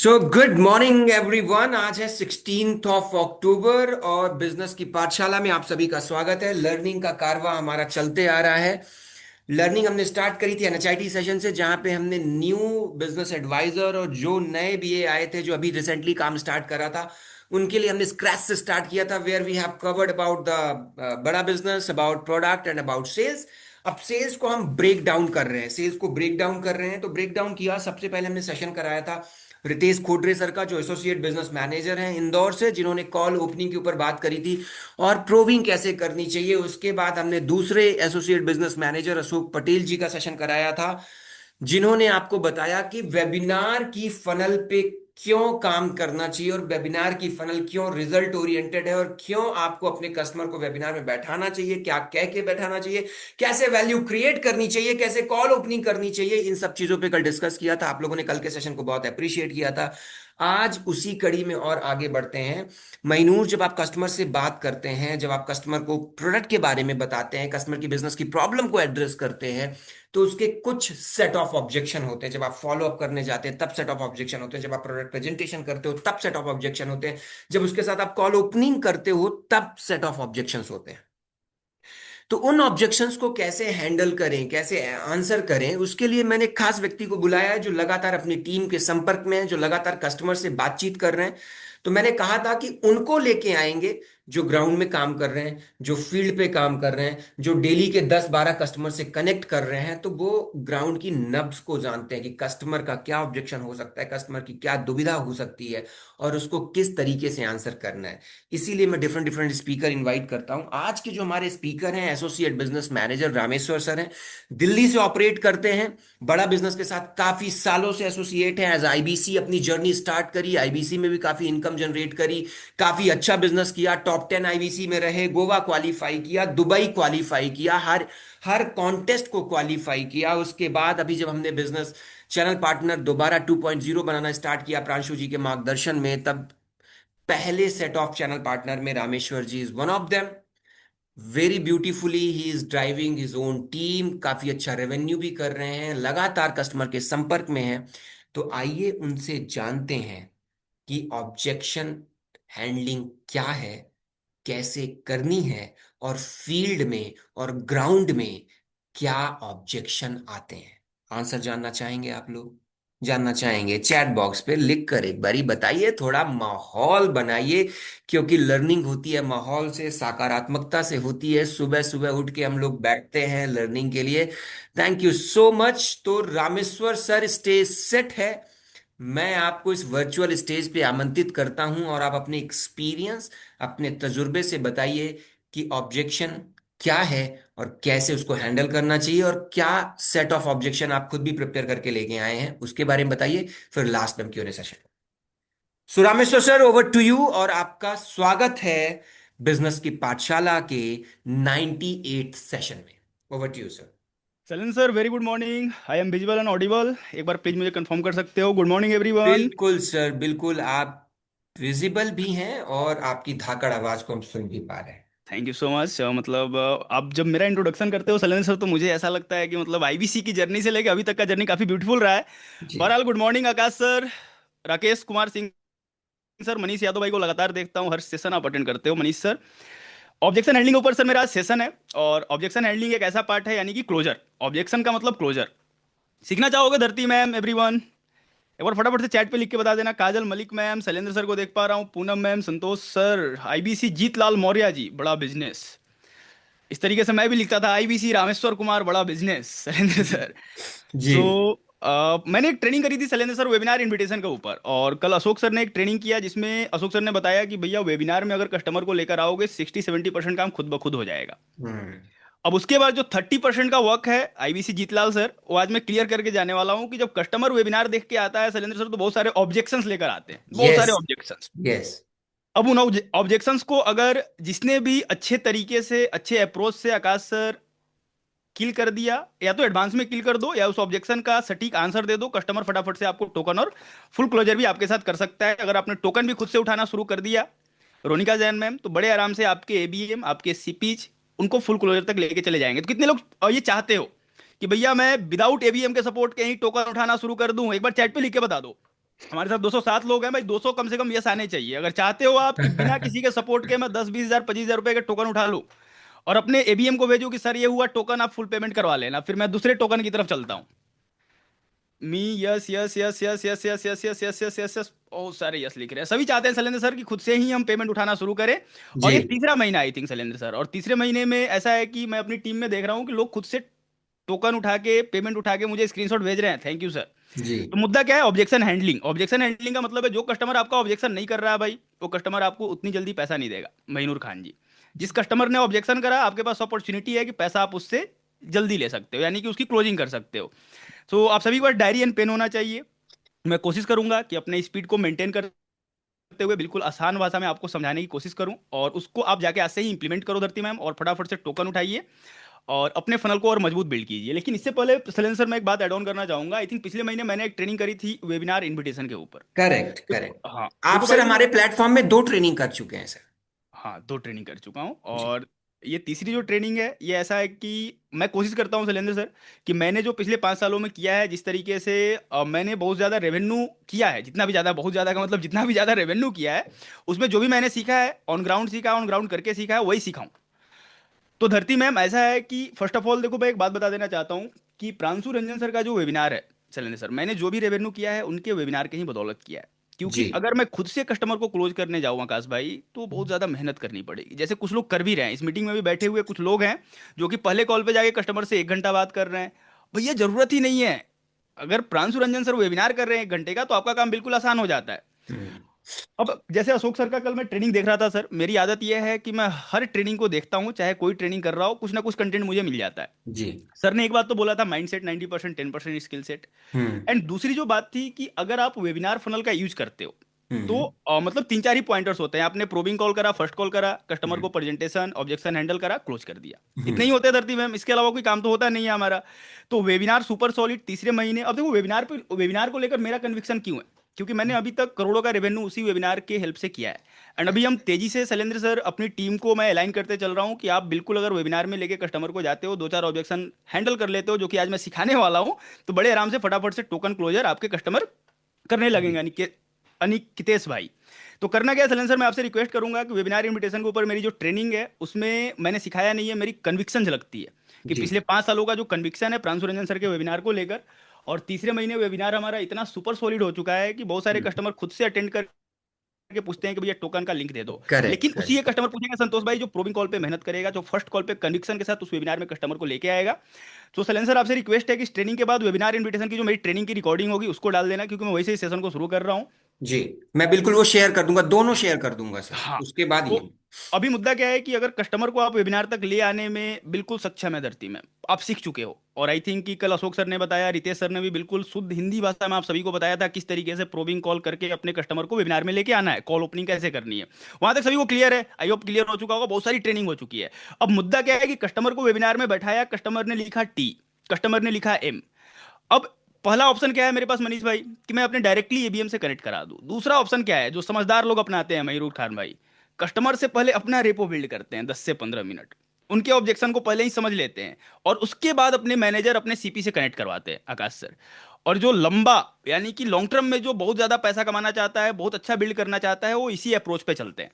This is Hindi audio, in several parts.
So good morning everyone. आज है 16 अक्टूबर और बिजनेस की पाठशाला में आप सभी का स्वागत है। लर्निंग का कारवां हमारा चलते आ रहा है। लर्निंग हमने स्टार्ट करी थी एनएचआईटी सेशन से, जहां पे हमने न्यू बिजनेस एडवाइजर और जो नए बीए आए थे, जो अभी रिसेंटली काम स्टार्ट करा था, उनके लिए हमने स्क्रैच से स्टार्ट किया था। Where we have covered about the बड़ा business, about product and about sales. अब सेल्स को हम ब्रेक डाउन कर रहे हैं, सेल्स को ब्रेक डाउन कर रहे हैं। तो ब्रेक डाउन किया, सबसे पहले हमने सेशन कराया था रितेश खोडरे सर का, जो एसोसिएट बिजनेस मैनेजर हैं इंदौर से, जिन्होंने कॉल ओपनिंग के ऊपर बात करी थी और प्रोविंग कैसे करनी चाहिए। उसके बाद हमने दूसरे associate business manager Ashok Patel ji का सेशन कराया था, जिन्होंने आपको बताया कि वेबिनार की फनल पे क्यों काम करना चाहिए और वेबिनार की फनल क्यों रिजल्ट ओरिएंटेड है और क्यों आपको अपने कस्टमर को वेबिनार में बैठाना चाहिए, क्या कह के बैठाना चाहिए, कैसे वैल्यू क्रिएट करनी चाहिए, कैसे कॉल ओपनिंग करनी चाहिए। इन सब चीजों पे कल डिस्कस किया था। आप लोगों ने कल के सेशन को बहुत अप्रिशिएट किया था। आज उसी कड़ी में और आगे बढ़ते हैं। महीनूर, जब आप कस्टमर से बात करते हैं, जब आप कस्टमर को प्रोडक्ट के बारे में बताते हैं, कस्टमर की बिजनेस की प्रॉब्लम को एड्रेस करते हैं, तो उसके कुछ सेट ऑफ ऑब्जेक्शन होते हैं। जब आप फॉलो अप करने जाते हैं तब सेट ऑफ ऑब्जेक्शन होते हैं, जब आप प्रोडक्ट प्रेजेंटेशन करते हो तब सेट ऑफ ऑब्जेक्शन होते हैं, जब उसके साथ आप कॉल ओपनिंग करते हो तब सेट ऑफ ऑब्जेक्शंस होते हैं। तो उन ऑब्जेक्शंस को कैसे हैंडल करें, कैसे आंसर करें, उसके लिए मैंने एक खास व्यक्ति को बुलाया है, जो लगातार अपनी टीम के संपर्क में है, जो लगातार कस्टमर से बातचीत कर रहे हैं। तो मैंने कहा था कि उनको लेके आएंगे जो ग्राउंड में काम कर रहे हैं, जो फील्ड पे काम कर रहे हैं, जो डेली के 10-12 कस्टमर से कनेक्ट कर रहे हैं। तो वो ग्राउंड की नब्ज को जानते हैं कि कस्टमर का क्या ऑब्जेक्शन हो सकता है, कस्टमर की क्या दुविधा हो सकती है और उसको किस तरीके से आंसर करना है। इसीलिए मैं डिफरेंट डिफरेंट स्पीकर इनवाइट करता हूं। आज के जो हमारे स्पीकर हैं, associate business manager Rameshwar sir हैं। दिल्ली से ऑपरेट करते हैं, बड़ा बिजनेस के साथ काफी सालों से एसोसिएट हैं। एज आईबीसी अपनी जर्नी स्टार्ट करी, आईबीसी में भी काफी इनकम जनरेट करी, काफी अच्छा बिजनेस किया, टॉप 10 आईबीसी में रहे, गोवा क्वालिफाई किया, दुबई क्वालिफाई किया, हर हर कॉन्टेस्ट को क्वालिफाई किया। उसके बाद अभी जब हमने बिजनेस चैनल पार्टनर दोबारा 2.0 बनाना स्टार्ट किया प्रांशु जी के मार्गदर्शन में, तब पहले सेट ऑफ चैनल पार्टनर में Rameshwar ji is one of them. Very beautifully he is driving his own team, काफी अच्छा रेवेन्यू भी कर रहे हैं, लगातार कस्टमर के संपर्क में हैं। तो आइए उनसे जानते हैं कि ऑब्जेक्शन हैंडलिंग क्या है, कैसे करनी है, और फील्ड में और ग्राउंड में क्या ऑब्जेक्शन आते हैं। आंसर जानना चाहेंगे आप लोग? जानना चाहेंगे? चैट बॉक्स पे लिख कर एक बारी बताइए, थोड़ा माहौल बनाइए, क्योंकि लर्निंग होती है माहौल से, सकारात्मकता से होती है। सुबह सुबह उठ के हम लोग बैठते हैं लर्निंग के लिए। Thank you so much. तो रामेश्वर सर, स्टेज सेट है। मैं आपको इस वर्चुअल स्टेज पे आमंत्रित करता हूं और आप अपने एक्सपीरियंस, अपने तजुर्बे से बताइए कि ऑब्जेक्शन क्या है और कैसे उसको हैंडल करना चाहिए, और क्या सेट ऑफ ऑब्जेक्शन आप खुद भी प्रिपेयर करके लेके आए हैं उसके बारे में बताइए। फिर लास्ट में क्यूएनए सेशन। सुरामेश्वर सर, ओवर टू यू, और आपका स्वागत है बिजनेस की पाठशाला के 98 सेशन में। Over to you sir. चलन sir, very good morning. I am visible and audible. एक बार प्लीज मुझे कंफर्म कर सकते हो? Good morning everyone. बिल्कुल सर, बिल्कुल। आप विजिबल भी हैं और आपकी धाकड़ आवाज को हम सुन भी पा रहे हैं। Thank you so much. मतलब आप जब मेरा इंट्रोडक्शन करते हो सलन सर, तो मुझे ऐसा लगता है कि मतलब आईबीसी की जर्नी से लेकर अभी तक का जर्नी काफी ब्यूटीफुल रहा है। जी। बहरहाल, गुड मॉर्निंग आकाश सर, राकेश कुमार सिंह सर, मनीष यादव भाई को लगातार देखता हूँ, हर सेशन आप अटेंड करते हो मनीष सर। ऑब्जेक्शन हैंडलिंग के ऊपर सर मेरा आज सेशन है। और ऑब्जेक्शन हैंडलिंग एक ऐसा पार्ट है, यानी कि क्लोजर। ऑब्जेक्शन का मतलब क्लोजर। सीखना चाहोगे धरती मैम, एवरीवन? एक बार फटाफट से चैट पे लिख के बता देना। काजल मलिक मैम, शैलेंद्र सर को देख पा रहा हूँ, पूनम मैम, संतोष सर, आईबीसी जीत लाल मौर्य जी, बड़ा बिजनेस। इस तरीके से मैं भी लिखता था, आईबीसी रामेश्वर कुमार, बड़ा बिजनेस, शैलेंद्र सर। जी। सो मैंने एक ट्रेनिंग करी थी शैलेंद्र सर, वेबिनार इनविटेशन के ऊपर, और कल अशोक सर ने एक ट्रेनिंग किया, जिसमें अशोक सर ने बताया कि भैया वेबिनार में अगर कस्टमर को लेकर आओगे 60-70% काम खुद ब खुद हो जाएगा। हम्म। अब उसके बाद जो 30% का वर्क है, आईबीसी जीतलाल सर, वो आज मैं क्लियर करके जाने वाला हूँ कि जब कस्टमर वेबिनार देख के आता है शैलेंद्र सर, तो बहुत सारे ऑब्जेक्शंस लेकर आते हैं, बहुत यस। सारे ऑब्जेक्शंस। यस। अब उन ऑब्जेक्शंस को अगर जिसने भी अच्छे तरीके से, अच्छे अप्रोच से आकाश सर किल कर दिया, या तो एडवांस में किल कर दो, या उस ऑब्जेक्शन का सटीक आंसर दे दो, कस्टमर फटाफट से आपको टोकन और फुल क्लोजर भी आपके साथ कर सकता है। अगर आपने टोकन भी खुद से उठाना शुरू कर दिया, रोनिका जैन मैम, तो बड़े आराम से आपके एबीएम, आपके सीपीच, उनको फुल क्लोजर तक लेके चले जाएंगे। तो कितने लोग ये चाहते हो कि भैया मैं विदाउट एबीएम के सपोर्ट के ही टोकन उठाना शुरू कर दूं? एक बार चैट पे लिख के बता दो। हमारे साथ 207 लोग हैं भाई, 200 कम से कम यस आने चाहिए। अगर चाहते हो आप कि बिना किसी के सपोर्ट के मैं 10-20 हजार 25 हजार रुपए के टोकन उठा लूं और अपने एबीएम को भेजूं कि सर ये हुआ टोकन, आप फुल पेमेंट करवा लेना, फिर मैं दूसरे टोकन की तरफ चलता हूं। Me yes yes yes yes yes yes yes yes yes yes yes yes, बहुत सारे यस लिख रहे हैं। सभी चाहते हैं शैलेंद्र सर कि खुद से ही हम पेमेंट उठाना शुरू करें। और जी ये तीसरा महीना आई थिंक शैलेंद्र सर, और तीसरे महीने में ऐसा है कि मैं अपनी टीम में देख रहा हूँ कि लोग खुद से टोकन उठा के पेमेंट उठा के मुझे स्क्रीनशॉट भेज रहे हैं, थैंक यू सर। जी तो मुद्दा क्या है? Objection handling. ऑब्जेक्शन हैंडलिंग का मतलब है जो कस्टमर आपका ऑब्जेक्शन नहीं कर रहा है भाई, वो कस्टमर आपको उतनी जल्दी पैसा नहीं देगा महीनूर खान जी। जिस कस्टमर ने ऑब्जेक्शन करा, आपके पास अपॉर्चुनिटी है कि पैसा आप उससे जल्दी ले सकते हो, यानी कि उसकी क्लोजिंग कर सकते हो। तो आप सभी के पास डायरी एंड पेन होना चाहिए। मैं कोशिश करूंगा कि अपने स्पीड को मेंटेन करते हुए बिल्कुल आसान भाषा में आपको समझाने की कोशिश करूं, और उसको आप जाके आज से ही इंप्लीमेंट करो धरती मैम, और फटाफट से टोकन उठाइए और अपने फनल को और मजबूत बिल्ड कीजिए। लेकिन इससे पहले सैलेंद्र सर मैं एक बात ऐड ऑन करना चाहूंगा। आई थिंक पिछले महीने मैंने एक ट्रेनिंग करी थी वेबिनार इनविटेशन के ऊपर। करेक्ट देखो करेक्ट। हाँ, आप देखो सर भाई, हमारे प्लेटफॉर्म में 2 ट्रेनिंग कर चुके हैं सर। हाँ 2 ट्रेनिंग कर चुका हूँ। जी और ये तीसरी जो ट्रेनिंग है, ये ऐसा है कि मैं कोशिश करता हूँ शैलेंद्र सर कि मैंने जो पिछले 5 सालों में किया है, जिस तरीके से मैंने बहुत ज़्यादा रेवेन्यू किया है, जितना भी ज़्यादा, बहुत ज़्यादा का मतलब जितना भी ज़्यादा रेवेन्यू किया है, उसमें जो भी मैंने सीखा है ऑन ग्राउंड सीखा, ऑन ग्राउंड करके सीखा है, वही सीखाऊं। तो धरती मैम ऐसा है कि फर्स्ट ऑफ ऑल देखो, मैं एक बात बता देना चाहता हूँ कि प्रांशु रंजन सर का जो वेबिनार है शैलेंद्र सर, मैंने जो भी रेवेन्यू किया है उनके वेबिनार के ही बदौलत किया है। क्योंकि जी अगर मैं खुद से कस्टमर को क्लोज करने जाऊँ आकाश भाई, तो बहुत ज्यादा मेहनत करनी पड़ेगी, जैसे कुछ लोग कर भी रहे हैं। इस मीटिंग में भी बैठे हुए कुछ लोग हैं जो कि पहले कॉल पे जाके कस्टमर से 1 घंटा बात कर रहे हैं। भैया जरूरत ही नहीं है। अगर प्रांशु रंजन सर वेबिनार कर रहे हैं 1 घंटे का, तो आपका काम बिल्कुल आसान हो जाता है। हम्म, अब जैसे अशोक सर का कल मैं ट्रेनिंग देख रहा था सर, मेरी आदत यह है कि मैं हर ट्रेनिंग को देखता हूँ, चाहे कोई ट्रेनिंग कर रहा हो, कुछ ना कुछ कंटेंट मुझे मिल जाता है। जी सर ने एक बात तो बोला था, mind set 90%, 10% skill set. Hmm and दूसरी जो बात थी कि अगर आप वेबिनार फनल का यूज करते हो, तो हम्म मतलब 3-4 ही पॉइंटर्स होते हैं। आपने प्रोबिंग कॉल करा, फर्स्ट कॉल करा, कस्टमर को हम्म प्रेजेंटेशन ऑब्जेक्शन हैंडल करा, क्लोज कर दिया। इतने हम्म ही होते हैं धरती मैम, इसके अलावा कोई काम तो होता नहीं है हमारा। तो वेबिनार सुपर सॉलिड तीसरे महीने। अब देखो वेबिनार को लेकर मेरा कन्विक्शन क्यों है, क्योंकि मैंने अभी तक करोड़ों का रेवेन्यू उसी वेबिनार के हेल्प से किया है। एंड अभी हम तेजी से शैलेंद्र सर अपनी टीम को मैं अलाइन करते चल रहा हूँ कि आप बिल्कुल अगर वेबिनार में लेके कस्टमर को जाते हो, 2-4 ऑब्जेक्शन हैंडल कर लेते हो, जो कि आज मैं सिखाने वाला हूँ, तो बड़े आराम से फटाफट से टोकन क्लोजर आपके कस्टमर करने लगेंगे। अनिकेतेश भाई, तो करना क्या है शैलेंद्र सर, मैं आपसे रिक्वेस्ट करूंगा कि वेबिनार इनविटेशन के ऊपर मेरी जो ट्रेनिंग है उसमें मैंने सिखाया नहीं है, मेरी कन्विक्शन झलकती है कि जी पिछले 5 सालों का जो कन्विक्शन है प्रांशु रंजन सर के वेबिनार को लेकर। और तीसरे महीने वेबिनार हमारा इतना सुपर सॉलिड हो चुका है कि बहुत सारे कस्टमर खुद से अटेंड करके पूछते हैं कि भैया टोकन का लिंक दे दो। करेक्ट लेकिन उसी एक करेक्ट कस्टमर पूछेंगे संतोष भाई जो प्रोबिंग कॉल पे मेहनत करेगा, जो फर्स्ट कॉल पे कन्विक्शन के साथ उस वेबिनार में कस्टमर को लेके आएगा। तो शैलेंद्र सर आपसे रिक्वेस्ट है कि इस ट्रेनिंग के बाद वेबिनार इनविटेशन की जो मेरी ट्रेनिंग की रिकॉर्डिंग होगी उसको डाल देना, क्योंकि मैं वैसे ही सेशन को शुरू कर रहा हूँ। जी। मैं बिल्कुल वो शेयर कर दूंगा, दोनों शेयर कर दूंगा सर, हाँ। उसके बाद तो ये। अभी मुद्दा क्या है कि अगर कस्टमर को आप वेबिनार तक ले आने में बिल्कुल सक्षम है धरती में, आप सीख चुके हो। और आई थिंक कि कल अशोक सर ने बताया, रितेश सर ने भी बिल्कुल शुद्ध हिंदी भाषा में आप सभी को बताया था किस तरीके से प्रोबिंग कॉल करके अपने कस्टमर को वेबिनार में लेके आना है, कॉल ओपनिंग कैसे करनी है। वहां तक सभी को क्लियर है, आई होप क्लियर हो चुका होगा, बहुत सारी ट्रेनिंग हो चुकी है। अब मुद्दा क्या है कि कस्टमर को वेबिनार में बैठाया, कस्टमर ने लिखा टी, कस्टमर ने लिखा एम। अब पहला ऑप्शन क्या है मेरे पास मनीष भाई, कि मैं अपने डायरेक्टली एबीएम से कनेक्ट करा दूं। दूसरा ऑप्शन क्या है जो समझदार लोग अपनाते हैं मयूर खान भाई, कस्टमर से पहले अपना रेपो बिल्ड करते हैं 10 से 15 मिनट, उनके ऑब्जेक्शन को पहले ही समझ लेते हैं, और उसके बाद अपने मैनेजर अपने सीपी से कनेक्ट करवाते हैं आकाश सर। और जो लंबा, यानी कि लॉन्ग टर्म में जो बहुत ज्यादा पैसा कमाना चाहता है, बहुत अच्छा बिल्ड करना चाहता है, वो इसी अप्रोच पे चलते हैं।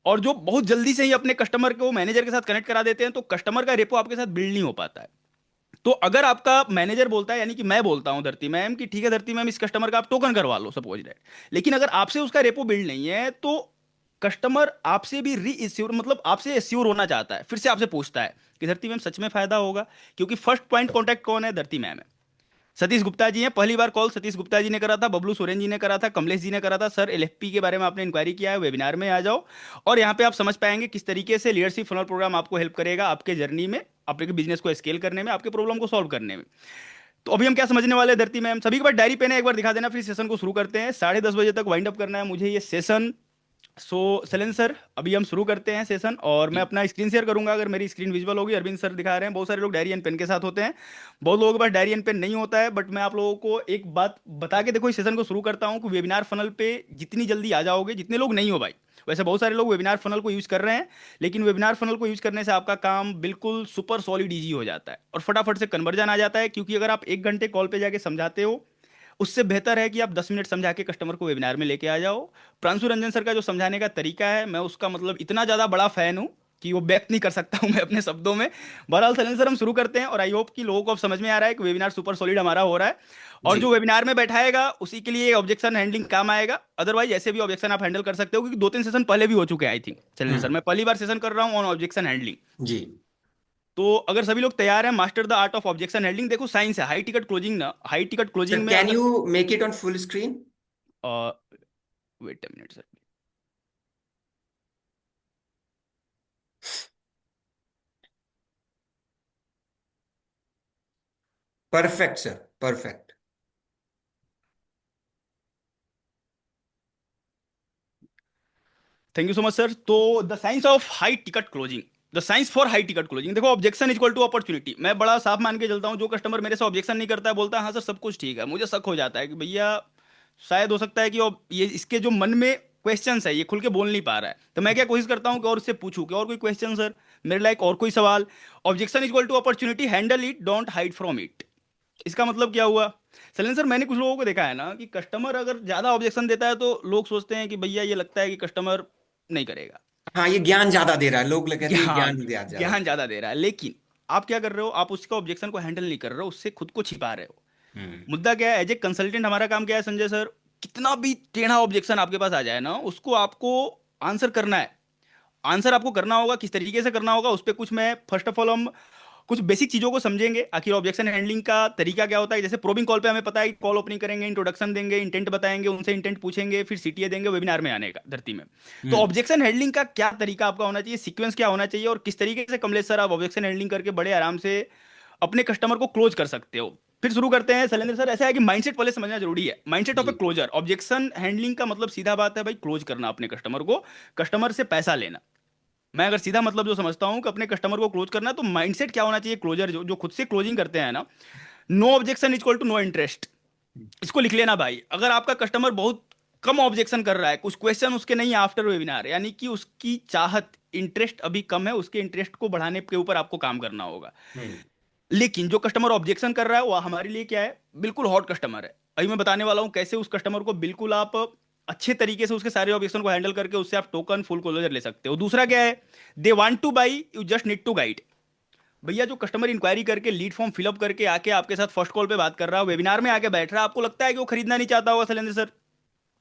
और जो बहुत जल्दी से ही अपने कस्टमर को मैनेजर के साथ कनेक्ट करा देते हैं, तो कस्टमर का रेपो आपके साथ बिल्ड नहीं हो पाता है। तो अगर आपका मैनेजर बोलता है, यानी कि मैं बोलता हूं धरती मैम कि ठीक है धरती मैम, इस कस्टमर का आप टोकन करवा लो सपोज दैट, लेकिन अगर आपसे उसका रेपो बिल्ड नहीं है, तो कस्टमर आपसे भी री इश्योर, मतलब आपसे एश्योर होना चाहता है, फिर से आपसे पूछता है कि धरती मैम सच में फायदा होगा। क्योंकि फर्स्ट पॉइंट कॉन्टैक्ट कौन है? धरती मैम है, सतीश गुप्ता जी हैं। पहली बार कॉल सतीश गुप्ता जी ने करा था, बबलू सोरेन जी ने करा था, कमलेश जी ने करा था। सर एलएफपी के बारे में आपने इंक्वायरी किया है, वेबिनार में आ जाओ। और यहाँ पे आप समझ पाएंगे किस तरीके से लीडरशिप फनल प्रोग्राम आपको हेल्प करेगा आपके जर्नी में, आपके बिजनेस को स्केल करने में, आपके प्रॉब्लम को सॉल्व करने में। तो अभी हम क्या समझने वाले हैं धरती मैम, सभी के पास डायरी पेन है? एक बार दिखा देना, फिर सेशन को शुरू करते हैं। 10:30 बजे तक वाइंड अप करना है मुझे ये सेशन। सो शैलेंद्र सर अभी हम शुरू करते हैं सेशन, और मैं अपना स्क्रीन शेयर करूंगा अगर मेरी स्क्रीन विजुअल होगी। अरविंद सर दिखा रहे हैं, बहुत सारे लोग डायरी एंड पेन के साथ होते हैं, बहुत लोगों के पास डायरी एंड पेन नहीं होता है। बट मैं आप लोगों को एक बात बता के देखो इस सेशन को शुरू करता हूं कि वेबिनार फनल पे जितनी जल्दी आ जाओगे, जितने लोग नहीं हो भाई, वैसे बहुत सारे लोग वेबिनार फनल को यूज कर रहे हैं, लेकिन वेबिनार फनल को यूज करने से आपका काम बिल्कुल सुपर सॉलिड इजी हो जाता है और फटाफट से कन्वर्जन आ जाता है। क्योंकि अगर आप 1 घंटे कॉल पे जाके समझाते हो उससे बेहतर है कि आप 10 मिनट समझा के कस्टमर को वेबिनार में लेके आ जाओ। प्रांशु रंजन सर का जो समझाने का तरीका है, मैं उसका मतलब इतना ज्यादा बड़ा फैन हूँ कि वो व्यक्त नहीं कर सकता हूँ मैं अपने शब्दों में। बहरहाल सैलेंद्र सर, हम शुरू करते हैं और आई होप कि लोगों को अब समझ में आ रहा है कि वेबिनार सुपर सॉलिड हमारा हो रहा है, और जी। जो वेबिनार में बैठाएगा उसी के लिए ऑब्जेक्शन हैंडलिंग काम आएगा। अदरवाइज ऐसे भी ऑब्जेक्शन आप हैंडल कर सकते हो, क्योंकि 2-3 सेशन पहले भी हो चुके हैं आई थिंक सैलेंद्र सर। हम्म। मैं पहली बार सेशन कर रहा हूँ ऑन ऑब्जेक्शन हैंडलिंग। जी तो अगर सभी लोग तैयार हैं, master the art of objection handling, देखो साइंस है, हाई टिकट क्लोजिंग ना, हाई टिकट सर, क्लोजिंग में कैन अगर you make it on full screen? Wait a minute sir. Perfect sir, perfect. Thank you so much sir. तो the science of high ticket closing, the science for high ticket closing. देखो, ऑब्जेक्शन इक्वल टू अपॉर्चुनिटी, मैं बड़ा साफ मान के चलता हूं। जो कस्टमर मेरे से ऑब्जेक्शन नहीं करता है, बोलता है हाँ सर सब कुछ ठीक है, मुझे शक हो जाता है कि भैया शायद हो सकता है कि ये इसके जो मन में क्वेश्चन है ये खुल के बोल नहीं पा रहा है, तो मैं क्या कोशिश करता हूँ कि और उससे पूछूं कि और कोई क्वेश्चन सर, मेरे लायक और कोई सवाल। Objection equal to opportunity, handle it, don't hide from it. इसका मतलब क्या हुआ? शैलेंद्र सर, मैंने कुछ लोगों को देखा है ना कि कस्टमर अगर ज्यादा ऑब्जेक्शन देता है तो लोग सोचते हैं कि भैया ये लगता है कि कस्टमर नहीं करेगा। हाँ, ये ज्ञान ज्यादा दे रहा है, लोग कहते हैं ये ज्ञान, ज्ञान ज्यादा ज्ञान दे ज्यादा दे रहा है, लेकिन आप क्या कर रहे हो? आप उसका ऑब्जेक्शन को हैंडल नहीं कर रहे हो, उससे खुद को छिपा रहे हो। रहा है। हम्म। मुद्दा क्या है? एज ए कंसल्टेंट हमारा काम क्या है संजय सर? कितना भी टेढ़ा ऑब्जेक्शन आपके पास आ जाए ना, उसको आपको आंसर करना है। आंसर आपको करना होगा, किस तरीके से करना होगा उस पर कुछ मैं फर्स्ट ऑफ ऑल हम कुछ बेसिक चीजों को समझेंगे। आखिर ऑब्जेक्शन हैंडलिंग का तरीका क्या होता है? जैसे प्रोबिंग कॉल पे हमें पता है कि कॉल ओपनिंग करेंगे, इंट्रोडक्शन देंगे, इंटेंट बताएंगे, उनसे इंटेंट पूछेंगे, फिर सीटीए देंगे वेबिनार में आने का धरती में। तो हम्म। ऑब्जेक्शन हैंडलिंग का क्या तरीका आपका होना चाहिए, सीक्वेंस क्या होना चाहिए, और किस तरीके से कमलेश सर आप ऑब्जेक्शन हैंडलिंग करके बड़े आराम से अपने कस्टमर को क्लोज कर सकते हो? फिर शुरू करते हैं शैलेंद्र सर। ऐसा है कि माइंडसेट पहले समझना जरूरी है, mindset of a G. Closure. Objection handling का मतलब सीधा बात है भाई, क्लोज करना अपने कस्टमर को, कस्टमर से पैसा लेना। मैं अगर सीधा मतलब जो समझता हूं कि अपने कस्टमर को क्लोज करना, तो माइंडसेट क्या होना चाहिए क्लोजर जो जो खुद से क्लोजिंग करते हैं ना, no objection equal to no interest. इसको लिख लेना भाई। अगर आपका कस्टमर बहुत कम ऑब्जेक्शन कर रहा है, कुछ क्वेश्चन उसके नहीं आफ्टर वेबिनार, यानी कि उसकी चाहत, इंटरेस्ट अभी कम है, उसके इंटरेस्ट को बढ़ाने के ऊपर आपको काम करना होगा। हम्म। लेकिन जो कस्टमर ऑब्जेक्शन कर रहा है वो हमारे लिए क्या है, बिल्कुल हॉट कस्टमर है। अभी मैं बताने वाला हूं कैसे उस कस्टमर को बिल्कुल आप अच्छे तरीके से उसके सारे ऑब्जेक्शन को हैंडल करके उससे आप टोकन फुल क्लोजर ले सकते हो। दूसरा क्या है? They want to buy, you just need to guide. भैया जो कस्टमर इंक्वायरी करके लीड फॉर्म फिलअप करके आके आपके साथ फर्स्ट कॉल पे बात कर रहा है, वेबिनार में आके बैठ रहा है, आपको लगता है कि वो खरीदना नहीं चाहता होगा शैलेंद्र सर?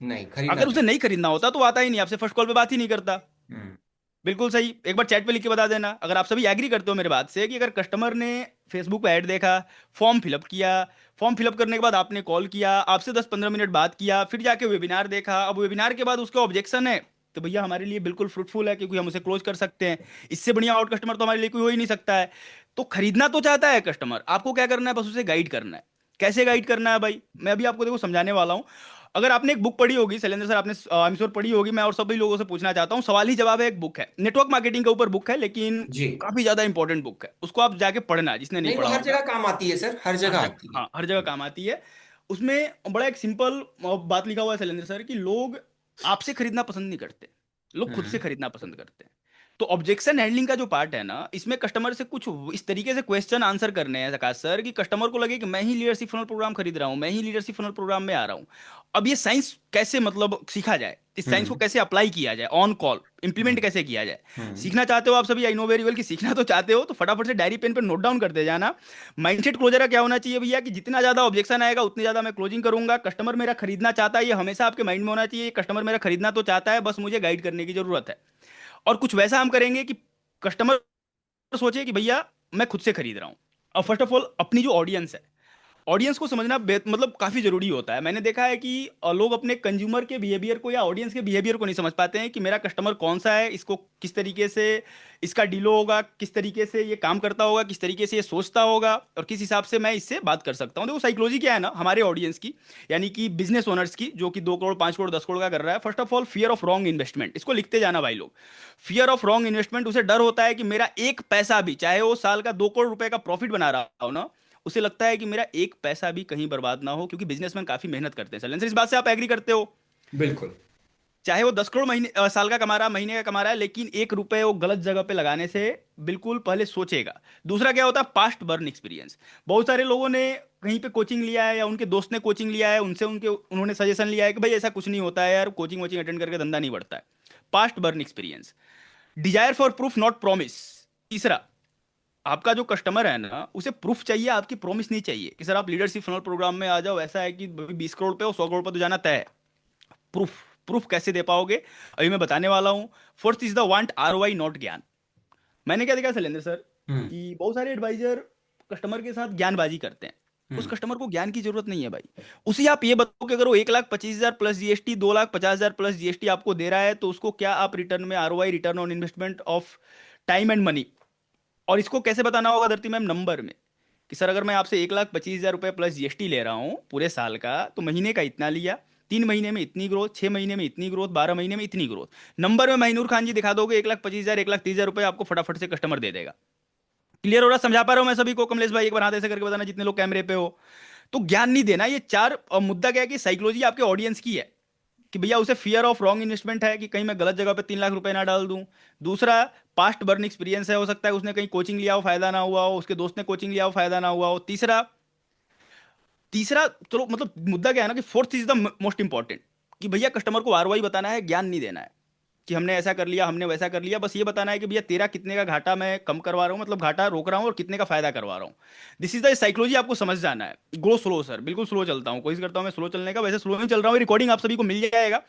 नहीं, खरीदना अगर उसे चाहता। नहीं खरीदना होता तो आता ही नहीं, आपसे फर्स्ट कॉल पे बात ही नहीं करता। हम्म। बिल्कुल सही। एक बार चैट पे लिख के बता देना अगर आप सभी एग्री करते हो मेरे बात से, कि अगर कस्टमर ने फेसबुक पे ऐड देखा, फॉर्म फिलअप किया, फॉर्म फिलअप करने के बाद आपने कॉल किया, आपसे 10-15 मिनट बात किया, फिर जाके वेबिनार देखा, अब वेबिनार के बाद उसका ऑब्जेक्शन है, तो भैया हमारे लिए बिल्कुल फ्रूटफुल है, क्योंकि हम उसे क्लोज कर सकते हैं। इससे बढ़िया आउट कस्टमर तो हमारे लिए कोई हो ही नहीं सकता है। तो खरीदना तो चाहता है कस्टमर, आपको क्या करना है? बस उसे गाइड करना है। कैसे गाइड करना है भाई? मैं अभी आपको देखो समझाने वाला हूँ। अगर आपने एक बुक पढ़ी होगी शैलेंद्र सर, आपने आई एम श्योर पढ़ी होगी, मैं और सभी लोगों से पूछना चाहता हूँ, सवाल ही जवाब है, एक बुक है, नेटवर्क मार्केटिंग के ऊपर बुक है, लेकिन जी। काफी ज्यादा इंपॉर्टेंट बुक है, उसको आप जाके पढ़ना जिसने नहीं नहीं, वो पढ़ा हर होगा। जगह काम आती है सर, हर हर जगह जगह, आती है। हाँ हर जगह काम आती है। उसमें बड़ा एक सिंपल बात लिखा हुआ है शैलेंद्र सर, कि लोग आपसे खरीदना पसंद नहीं करते, लोग खुद से हम्म। खरीदना पसंद करते हैं। तो ऑब्जेक्शन हैंडलिंग का जो पार्ट है ना, इसमें कस्टमर से कुछ इस तरीके से क्वेश्चन आंसर करने हैं आकाश सर, कि कस्टमर को लगे कि मैं ही लीडरशिप फनल प्रोग्राम खरीद रहा हूं, मैं ही लीडरशिप फनल प्रोग्राम में आ रहा हूं। अब ये साइंस कैसे मतलब सीखा जाए, इस साइंस को हम्म। कैसे अप्लाई किया जाए, ऑन कॉल इंप्लीमेंट हम्म। कैसे किया जाए? हम्म। सीखना चाहते हो आप सभी, आई नो वेरी वेल कि सीखना तो चाहते हो, तो फटाफट से डायरी पेन पे नोट डाउन करते जाना। माइंडसेट क्लोजर का क्या होना चाहिए भैया, कि जितना ज्यादा ऑब्जेक्शन आएगा उतनी ज्यादा मैं क्लोजिंग करूंगा। कस्टमर मेरा खरीदना चाहता है, ये हमेशा आपके माइंड में होना चाहिए, कस्टमर मेरा खरीदना तो चाहता है, बस मुझे गाइड करने की जरूरत है। और कुछ वैसा हम करेंगे कि कस्टमर सोचे कि भैया मैं खुद से खरीद रहा हूं। अब फर्स्ट ऑफ ऑल अपनी जो ऑडियंस है, ऑडियंस को समझना मतलब काफी जरूरी होता है। मैंने देखा है कि लोग अपने कंज्यूमर के बिहेवियर को या ऑडियंस के बिहेवियर को नहीं समझ पाते हैं, कि मेरा कस्टमर कौन सा है, इसको किस तरीके से इसका डीलो होगा, किस तरीके से ये काम करता होगा, किस तरीके से ये सोचता होगा, और किस हिसाब से मैं इससे बात कर सकता हूँ। देखो साइकोलॉजी क्या है ना हमारे ऑडियंस की, यानी कि बिजनेस ओनर्स की, जो कि 2 करोड़ 5 करोड़ 10 करोड़ का कर रहा है। First of all fear of wrong investment, इसको लिखते जाना भाई लोग। फियर ऑफ रॉन्ग इन्वेस्टमेंट, उसे डर होता है कि मेरा एक पैसा भी, चाहे वो साल का 2 करोड़ रुपए का प्रॉफिट बना रहा हो ना, उसे लगता है कि मेरा एक पैसा भी कहीं बर्बाद ना हो, क्योंकि बिजनेसमैन काफी मेहनत करते हैं। सर इस बात से आप एग्री करते हो? बिल्कुल। चाहे वो 10 करोड़ महीने साल का कमा रहा, महीने का कमा रहा है, लेकिन 1 रुपए वो गलत जगह पे लगाने से बिल्कुल पहले सोचेगा। दूसरा क्या होता है, पास्ट बर्न एक्सपीरियंस। बहुत सारे लोगों ने कहीं पे कोचिंग लिया है या उनके दोस्त ने कोचिंग लिया है, उनसे उन्होंने सजेशन लिया है कि भाई ऐसा कुछ नहीं होता है यार, कोचिंग वोचिंग अटेंड करके धंधा नहीं बढ़ता है। Past burn experience. Desire for proof not promise. तीसरा, आपका जो कस्टमर है ना, उसे प्रूफ चाहिए, आपकी प्रॉमिस नहीं चाहिए कि सर आप लीडरशिप फनल प्रोग्राम में आ जाओ, ऐसा है कि 20 करोड़ पे और 100 करोड़ पे तो जाना तय है। प्रूफ, प्रूफ कैसे दे पाओगे, अभी मैं बताने वाला हूं। Fourth is the want ROI not ज्ञान। मैंने क्या देखा शैलेंद्र सर, हम्म। कि बहुत सारे एडवाइजर कस्टमर के साथ ज्ञानबाजी करते हैं। उस हम्म। कस्टमर को ज्ञान की जरूरत नहीं है भाई। उसे आप ये बताओ कि अगर वो 1,25,000 प्लस जीएसटी, 2,50,000 प्लस जीएसटी आपको दे रहा है, तो उसको क्या आप रिटर्न में ROI, return on investment of time and money, और इसको कैसे बताना होगा धरती मैम, नंबर में, कि सर अगर मैं आपसे 1,25,000 रुपये प्लस जीएसटी ले रहा हूँ पूरे साल का, तो महीने का इतना लिया, 3 महीने में इतनी ग्रोथ, 6 महीने में इतनी ग्रोथ, 12 महीने में इतनी ग्रोथ। नंबर में महीनूर खान जी दिखा दोगे, 1,25,000, 1,30,000 रुपये आपको फटाफट से कस्टमर दे देगा। क्लियर हो रहा, समझा पा रहा हूं मैं सभी को? कमलेश भाई एक बार हाथ ऐसे करके बताना जितने लोग कैमरे पे हो। तो ज्ञान नहीं देना, ये चार मुद्दा क्या है कि साइकोलॉजी आपके ऑडियंस की है, कि भैया उसे फियर ऑफ रॉन्ग इन्वेस्टमेंट है कि कहीं मैं गलत जगह पे 3 लाख रुपए ना डाल दूं। दूसरा, पास्ट बर्न एक्सपीरियंस है, हो सकता है उसने कहीं कोचिंग लिया हो, फायदा ना हुआ हो, उसके दोस्त ने कोचिंग लिया हो, फायदा ना हुआ हो। तीसरा, तीसरा चलो मतलब मुद्दा क्या है ना, कि fourth is the most important, कि भैया कस्टमर को आरओआई बताना है, ज्ञान नहीं देना है कि हमने ऐसा कर लिया, हमने वैसा कर लिया। बस ये बताना है कि भैया तेरा कितने का घाटा मैं कम करवा रहा हूँ, मतलब घाटा रोक रहा हूँ, और कितने का फायदा करवा रहा हूँ। दिस इज द साइकोलॉजी, आपको समझ जाना है। ग्रो स्लो सर, बिल्कुल स्लो चलता हूँ, कोशिश करता हूँ मैं स्लो चलने का, वैसे स्लो नहीं चल रहा हूँ, रिकॉर्डिंग आप सभी को मिल जाएगा।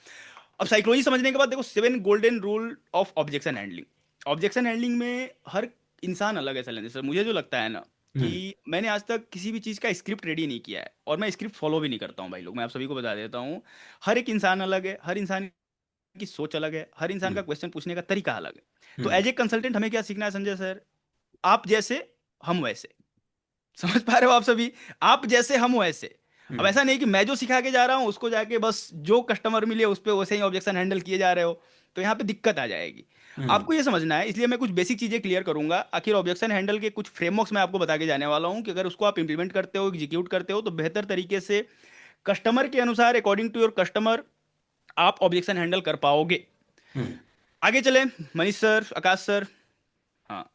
अब साइकोलॉजी समझने के बाद देखो, 7 golden rule of objection handling. Objection handling में हर इंसान अलग है सर। मुझे जो लगता है ना, कि हम्म। मैंने आज तक किसी भी चीज़ का स्क्रिप्ट रेडी नहीं किया है, और मैं स्क्रिप्ट फॉलो भी नहीं करता हूँ भाई लोग, मैं आप सभी को बता देता हूँ। हर एक इंसान अलग है, हर इंसान की सोच अलग है, हर इंसान का हम्म। क्वेश्चन पूछने का तरीका अलग है। तो हम्म। एज ए कंसल्टेंट हमें क्या सीखना है संजय सर, आप जैसे हम वैसे। समझ पा रहे हो आप सभी? आप जैसे हम वैसे। अब हम्म। ऐसा नहीं कि मैं जो सिखा के जा रहा हूं उसको जाके बस जो कस्टमर मिले उस पे वैसे ही ऑब्जेक्शन हैंडल किए जा रहे हो, तो यहाँ पे दिक्कत आ जाएगी। हम्म। आपको ये समझना है, इसलिए मैं कुछ बेसिक चीजें क्लियर करूंगा। आखिर ऑब्जेक्शन हैंडल के कुछ फ्रेमवर्क्स मैं आपको बता के जाने वाला हूं, कि अगर उसको आप इंप्लीमेंट करते हो, एग्जीक्यूट करते हो, तो बेहतर तरीके से कस्टमर के अनुसार, अकॉर्डिंग टू योर कस्टमर, आप ऑब्जेक्शन हैंडल कर पाओगे। हम्म। आगे चले, मनीष सर, आकाश सर। हाँ,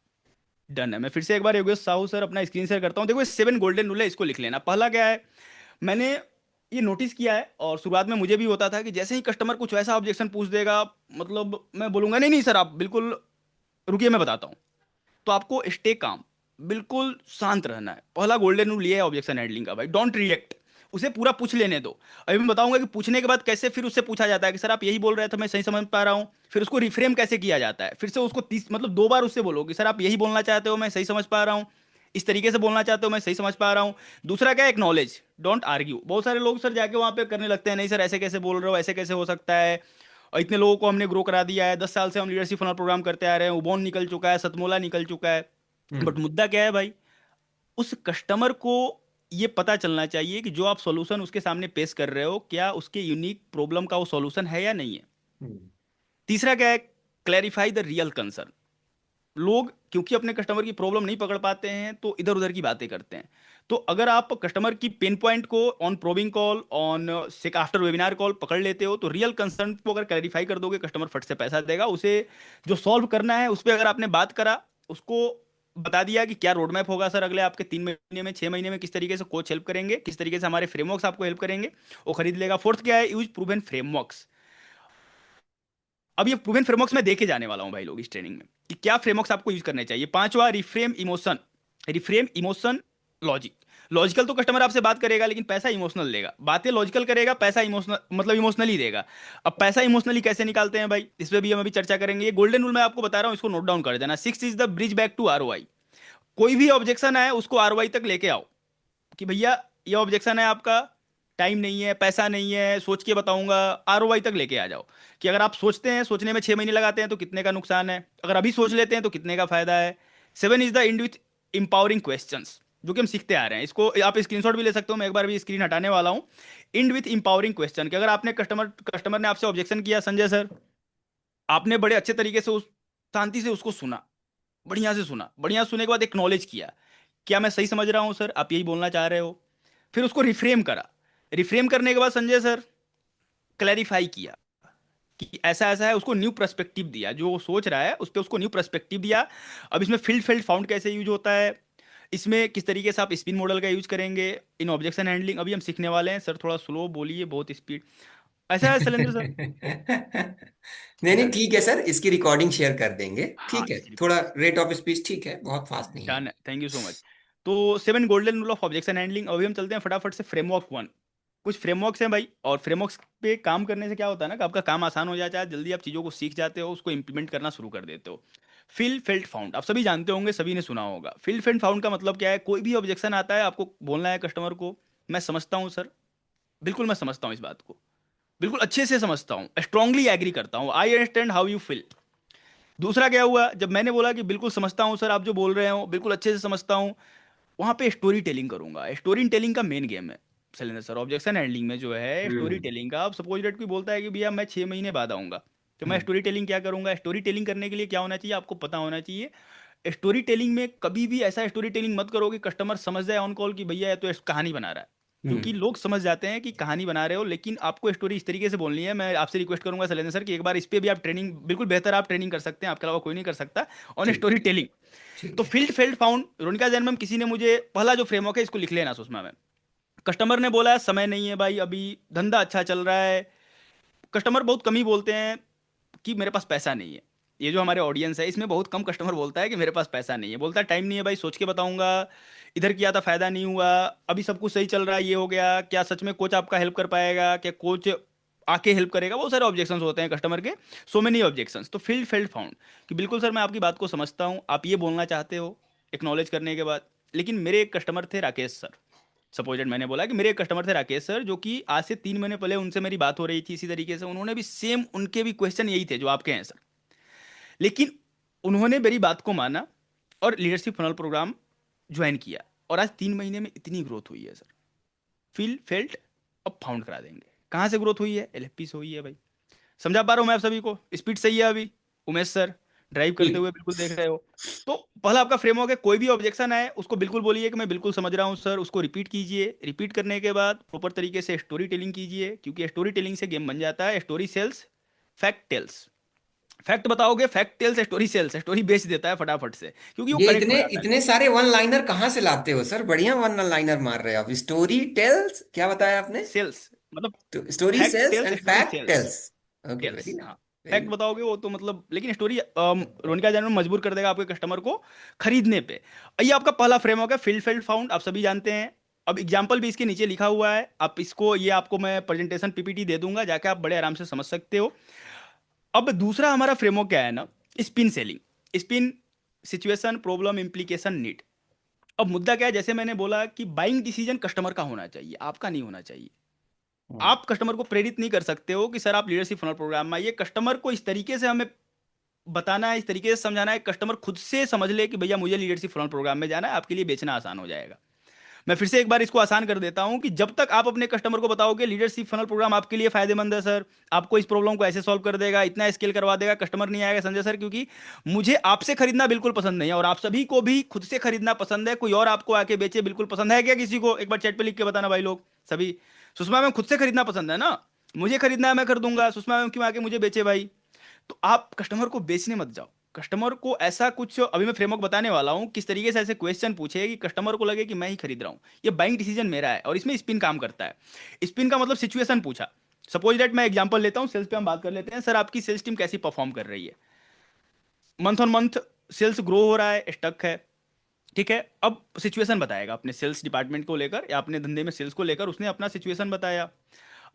डन है। मैं फिर से एक बार योगेश साहू सर अपना स्क्रीन शेयर करता हूँ। देखो, ये 7 गोल्डन रूल है, इसको लिख लेना। पहला क्या है, मैंने ये नोटिस किया है, और शुरुआत में मुझे भी होता था कि जैसे ही कस्टमर कुछ वैसा ऑब्जेक्शन पूछ देगा, मतलब मैं बोलूंगा नहीं नहीं सर आप बिल्कुल रुकिए, मैं बताता हूँ। तो आपको स्टे काम, बिल्कुल शांत रहना है। पहला गोल्डन रूल ये है ऑब्जेक्शन हैंडलिंग का भाई, डोंट रिएक्ट। उसे पूरा पूछ लेने दो। अभी मैं बताऊंगा कि पूछने के बाद कैसे फिर उससे पूछा जाता है कि सर आप यही बोल रहे थे, मैं सही समझ पा रहा हूँ। फिर उसको रिफ्रेम कैसे किया जाता है, फिर से उसको 2 बार उससे बोलो कि सर आप यही बोलना चाहते हो, मैं सही समझ पा रहा हूँ, इस तरीके से बोलना चाहते हो, मैं सही समझ पा रहा हूँ। दूसरा क्या है, एक्नॉलेज, डोंट आर्ग्यू। बहुत सारे लोग सर जाके वहां पे करने लगते हैं, नहीं सर ऐसे कैसे बोल रहे हो, ऐसे कैसे हो सकता है, और इतने लोगों को हमने ग्रो करा दिया है, 10 साल से हम लीडरशिप फनल प्रोग्राम करते आ रहे हैं, उबॉन निकल चुका है, सतमोला निकल चुका है। बट हम्म। मुद्दा क्या है भाई, उस कस्टमर को ये पता चलना चाहिए कि जो आप सॉल्यूशन उसके सामने पेश कर रहे हो, क्या उसके यूनिक प्रॉब्लम का वो सॉल्यूशन है या नहीं है। हम्म। तीसरा क्या है, क्लैरिफाई द रियल कंसर्न। लोग क्योंकि अपने कस्टमर की प्रॉब्लम नहीं पकड़ पाते हैं, तो इधर उधर की बातें करते हैं। तो अगर आप कस्टमर की पेन पॉइंट को on probing call, on after webinar call पकड़ लेते हो, तो रियल कंसर्न को अगर क्लैरिफाई कर दोगे, कस्टमर फट से पैसा देगा। उसे जो सॉल्व करना है उस पर अगर आपने बात करा, उसको बता दिया कि क्या रोड मैप होगा सर अगले आपके 3 महीने में, 6 महीने में, किस तरीके से कोच हेल्प करेंगे, किस तरीके से हमारे फ्रेमवर्क्स आपको हेल्प करेंगे, वो खरीद लेगा। फोर्थ क्या है, यूज प्रूवन फ्रेमवर्क्स। अब ये प्रूवन फ्रेमवर्क्स मैं देखे जाने वाला हूं भाई लोग इस ट्रेनिंग में, कि क्या फ्रेमवर्क्स आपको यूज करने चाहिए। पांचवा, reframe emotion. Reframe emotion, logic. Logical तो कस्टमर आपसे बात करेगा, लेकिन पैसा इमोशनल लेगा। बातें लॉजिकल करेगा, पैसा इमोशनल, मतलब इमोशनली देगा। अब पैसा इमोशनली कैसे निकालते हैं भाई, इस पे भी हम अभी चर्चा करेंगे। ये गोल्डन रूल मैं आपको बता रहा हूं, इसको नोट डाउन कर देना। Six is the bridge back to ROI. कोई भी ऑब्जेक्शन है उसको आरओआई तक लेके आओ, कि भैया ये ऑब्जेक्शन है आपका, टाइम नहीं है, पैसा नहीं है, सोच के बताऊंगा, आरओआई तक लेके आ जाओ। कि अगर आप सोचते हैं, सोचने में 6 महीने लगाते हैं, तो कितने का नुकसान है, अगर अभी सोच लेते हैं तो कितने का फायदा है। Seven is the end with empowering questions, जो कि हम सीखते आ रहे हैं। इसको आप स्क्रीनशॉट भी ले सकते हो, मैं एक बार भी स्क्रीन हटाने वाला हूं। इंड विथ इंपावरिंग क्वेश्चन, कि अगर आपने कस्टमर ने आपसे ऑब्जेक्शन किया संजय सर, आपने बड़े अच्छे तरीके से उस शांति से उसको सुना, बढ़िया से सुना, बढ़िया सुनने के बाद एक्नॉलेज किया, क्या मैं सही समझ रहा हूं सर, आप यही बोलना चाह रहे हो। फिर उसको रिफ्रेम करा। रिफ्रेम करने के बाद संजय सर क्लैरिफाई किया, कि ऐसा ऐसा है, उसको न्यू पर्सपेक्टिव दिया, जो वो सोच रहा है उस पर उसको न्यू पर्सपेक्टिव दिया। अब इसमें फील्ड फील्ड फाउंड कैसे यूज होता है, इसमें किस तरीके से आप स्पिन मॉडल का यूज करेंगे, इन ऑब्जेक्शन हैंडलिंग अभी हम सीखने वाले हैं। सर थोड़ा स्लो बोलिए, बहुत स्पीड। ऐसा है शैलेंद्र सर। नहीं नहीं, ठीक है सर, इसकी रिकॉर्डिंग शेयर कर देंगे, हाँ ठीक है, इसकी थोड़ा रिकॉर्डिंग। रेट ऑफ स्पीच ठीक है, बहुत फास्ट नहीं है। डन है, थैंक यू सो मच। तो 7 golden rule of objection handling, अभी हम चलते हैं फटाफट से फ्रेमवर्क 1। कुछ फ्रेमवर्क्स हैं भाई, और फ्रेमवर्क्स पे काम करने से क्या होता है ना कि आपका काम आसान हो जाता है, जल्दी आप चीज़ों को सीख जाते हो, उसको इंप्लीमेंट करना शुरू कर देते हो। फिल फेल्ट फाउंड आप सभी जानते होंगे, सभी ने सुना होगा। फिल फेल्ट फाउंड का मतलब क्या है, कोई भी ऑब्जेक्शन आता है आपको बोलना है कस्टमर को, मैं समझता हूँ सर, बिल्कुल मैं समझता हूँ इस बात को, बिल्कुल अच्छे से समझता हूँ, स्ट्रांगली एग्री करता हूँ, I understand how you feel. दूसरा क्या हुआ, जब मैंने बोला कि बिल्कुल समझता हूँ सर आप जो बोल रहे हो, बिल्कुल अच्छे से समझता हूँ, वहां पे स्टोरी टेलिंग करूंगा। स्टोरी टेलिंग का मेन गेम है शैलेंद्र सर, ऑब्जेक्शन हैंडलिंग में जो है स्टोरी हम्म। टेलिंग का। अब सपोज डेट कोई बोलता है कि भैया मैं 6 महीने बाद आऊंगा, तो मैं हम्म। स्टोरी टेलिंग क्या करूंगा। स्टोरी टेलिंग करने के लिए क्या होना चाहिए, आपको पता होना चाहिए। स्टोरी टेलिंग में कभी भी ऐसा स्टोरी टेलिंग मत करो कि कस्टमर समझ जाए ऑन कॉल कि भैया ये तो कहानी बना रहा है, क्योंकि हम्म। लोग समझ जाते हैं कि कहानी बना रहे हो, लेकिन आपको स्टोरी इस तरीके से बोलनी है। मैं आपसे रिक्वेस्ट करूंगा शैलेंद्र सर कि एक बार इस पे भी आप ट्रेनिंग, बिल्कुल बेहतर आप ट्रेनिंग कर सकते हैं, आपके अलावा कोई नहीं कर सकता ऑन ठीक। Story telling. ठीक तो है। Field failed found Ronika Jain में किसी ने मुझे पहला जो फ्रेमवर्क है इसको लिख लेना सुषमा में। कस्टमर ने बोला है समय नहीं है भाई, अभी धंधा अच्छा चल रहा है। कस्टमर बहुत कम ही बोलते हैं कि मेरे पास पैसा नहीं है। ये जो हमारे ऑडियंस है इसमें बहुत कम कस्टमर बोलता है कि मेरे पास पैसा नहीं है, बोलता है टाइम नहीं है भाई, सोच के बताऊंगा, इधर किया था फायदा नहीं हुआ, अभी सब कुछ सही चल रहा है, ये हो गया, क्या सच में कोच आपका हेल्प कर पाएगा, क्या कोच आके हेल्प करेगा, बहुत सारे ऑब्जेक्शंस होते हैं कस्टमर के, सो मेनी ऑब्जेक्शंस। तो फील्ड फेल्ड फाउंड कि बिल्कुल सर मैं आपकी बात को समझता हूँ, आप ये बोलना चाहते हो एक्नॉलेज करने के बाद, लेकिन मेरे एक कस्टमर थे राकेश सर। सपोजेड मैंने बोला कि मेरे एक कस्टमर थे राकेश सर, जो कि आज से 3 महीने पहले उनसे मेरी बात हो रही थी इसी तरीके से, उन्होंने भी सेम, उनके भी क्वेश्चन यही थे जो आपके हैं सर, लेकिन उन्होंने मेरी बात को माना और लीडरशिप फनल प्रोग्राम ज्वाइन किया, और आज 3 महीने में इतनी ग्रोथ हुई है सर। फील फेल्ट अब फाउंड करा देंगे। कहाँ से ग्रोथ हुई है, एलएफपी से हुई है भाई। समझा पा रहा हूँ मैं आप सभी को, स्पीड सही है अभी, उमेश सर ड्राइव करते ठीक। हुए बिल्कुल देख रहे हो। तो पहला आपका फ्रेमवर्क है, कोई भी ऑब्जेक्शन है उसको बिल्कुल बोलिए कि मैं बिल्कुल समझ रहा हूँ सर, उसको रिपीट कीजिए, रिपीट करने के बाद प्रॉपर तरीके से स्टोरी टेलिंग कीजिए, क्योंकि स्टोरी टेलिंग से गेम बन जाता है। Story sales, fact tells. Fact बताओगे, fact tells, story sales, story बेच देता है फटाफट से, क्योंकि वो ये कनेक्ट हो इतने जाता है। इतने सारे वन लाइनर कहाँ से लाते हो सर, बढ़िया वन लाइनर मार रहे हो आप। स्टोरी टेल्स क्या बताया आपने? सेल्स मतलब तो story fact sales tells, and story fact sales. Tells. Okay, very tells nice. हाँ। Very fact nice. बताओगे वो तो मतलब, लेकिन स्टोरी रोनिका जानवर मजबूर कर देगा आपके कस्टमर को खरीदने पे। ये आपका पहला फ्रेमवर्क है, फील्ड फेल्ड फाउंड, आप सभी जानते हैं। अब एग्जाम्पल भी इसके नीचे लिखा हुआ है, आप इसको, ये आपको मैं प्रेजेंटेशन पीपीटी दे दूंगा, जाके आप बड़े आराम से समझ सकते हो। अब दूसरा हमारा फ्रेमवर्क क्या है ना, spin selling. Spin, situation, problem, implication, need. अब मुद्दा क्या है, जैसे मैंने बोला कि बाइंग डिसीजन कस्टमर का होना चाहिए, आपका नहीं होना चाहिए। हम्म। आप कस्टमर को प्रेरित नहीं कर सकते हो कि सर आप लीडरशिप फनल प्रोग्राम में आइए। कस्टमर को इस तरीके से हमें बताना है, इस तरीके से समझाना है, कस्टमर खुद से समझ ले कि भैया मुझे लीडरशिप फनल प्रोग्राम में जाना है, आपके लिए बेचना आसान हो जाएगा। मैं फिर से एक बार इसको आसान कर देता हूं कि जब तक आप अपने कस्टमर को बताओगे लीडरशिप फनल प्रोग्राम आपके लिए फायदेमंद है सर, आपको इस प्रॉब्लम को ऐसे सॉल्व कर देगा, इतना स्केल करवा देगा, कस्टमर नहीं आएगा संजय सर, क्योंकि मुझे आपसे खरीदना बिल्कुल पसंद नहीं है, और आप सभी को भी खुद से खरीदना पसंद है। कोई और आपको आके बेचे बिल्कुल पसंद है क्या किसी को? एक बार चैट पे लिख के बताना भाई लोग सभी। सुषमा मैम खुद से खरीदना पसंद है ना, मुझे खरीदना है मैं कर दूंगा, सुषमा मैम क्यों आके मुझे बेचे भाई। तो आप कस्टमर को बेचने मत जाओ। कस्टमर को ऐसा कुछ, अभी मैं फ्रेमवर्क बताने वाला हूं किस तरीके से ऐसे क्वेश्चन पूछे कि कस्टमर को लगे कि मैं ही खरीद रहा हूं, ये बाइंग डिसीजन मेरा है, और इसमें स्पिन काम करता है। स्पिन का मतलब सिचुएशन पूछा। सपोज दैट मैं एग्जांपल लेता हूं, सेल्स पे हम बात कर लेते हैं। सर आपकी सेल्स टीम कैसी परफॉर्म कर रही है, month on month cells grow हो रहा है, स्टक है, ठीक है। अब सिचुएशन बताएगा अपने सेल्स डिपार्टमेंट को लेकर या अपने धंधे में सेल्स को लेकर, उसने अपना सिचुएशन बताया।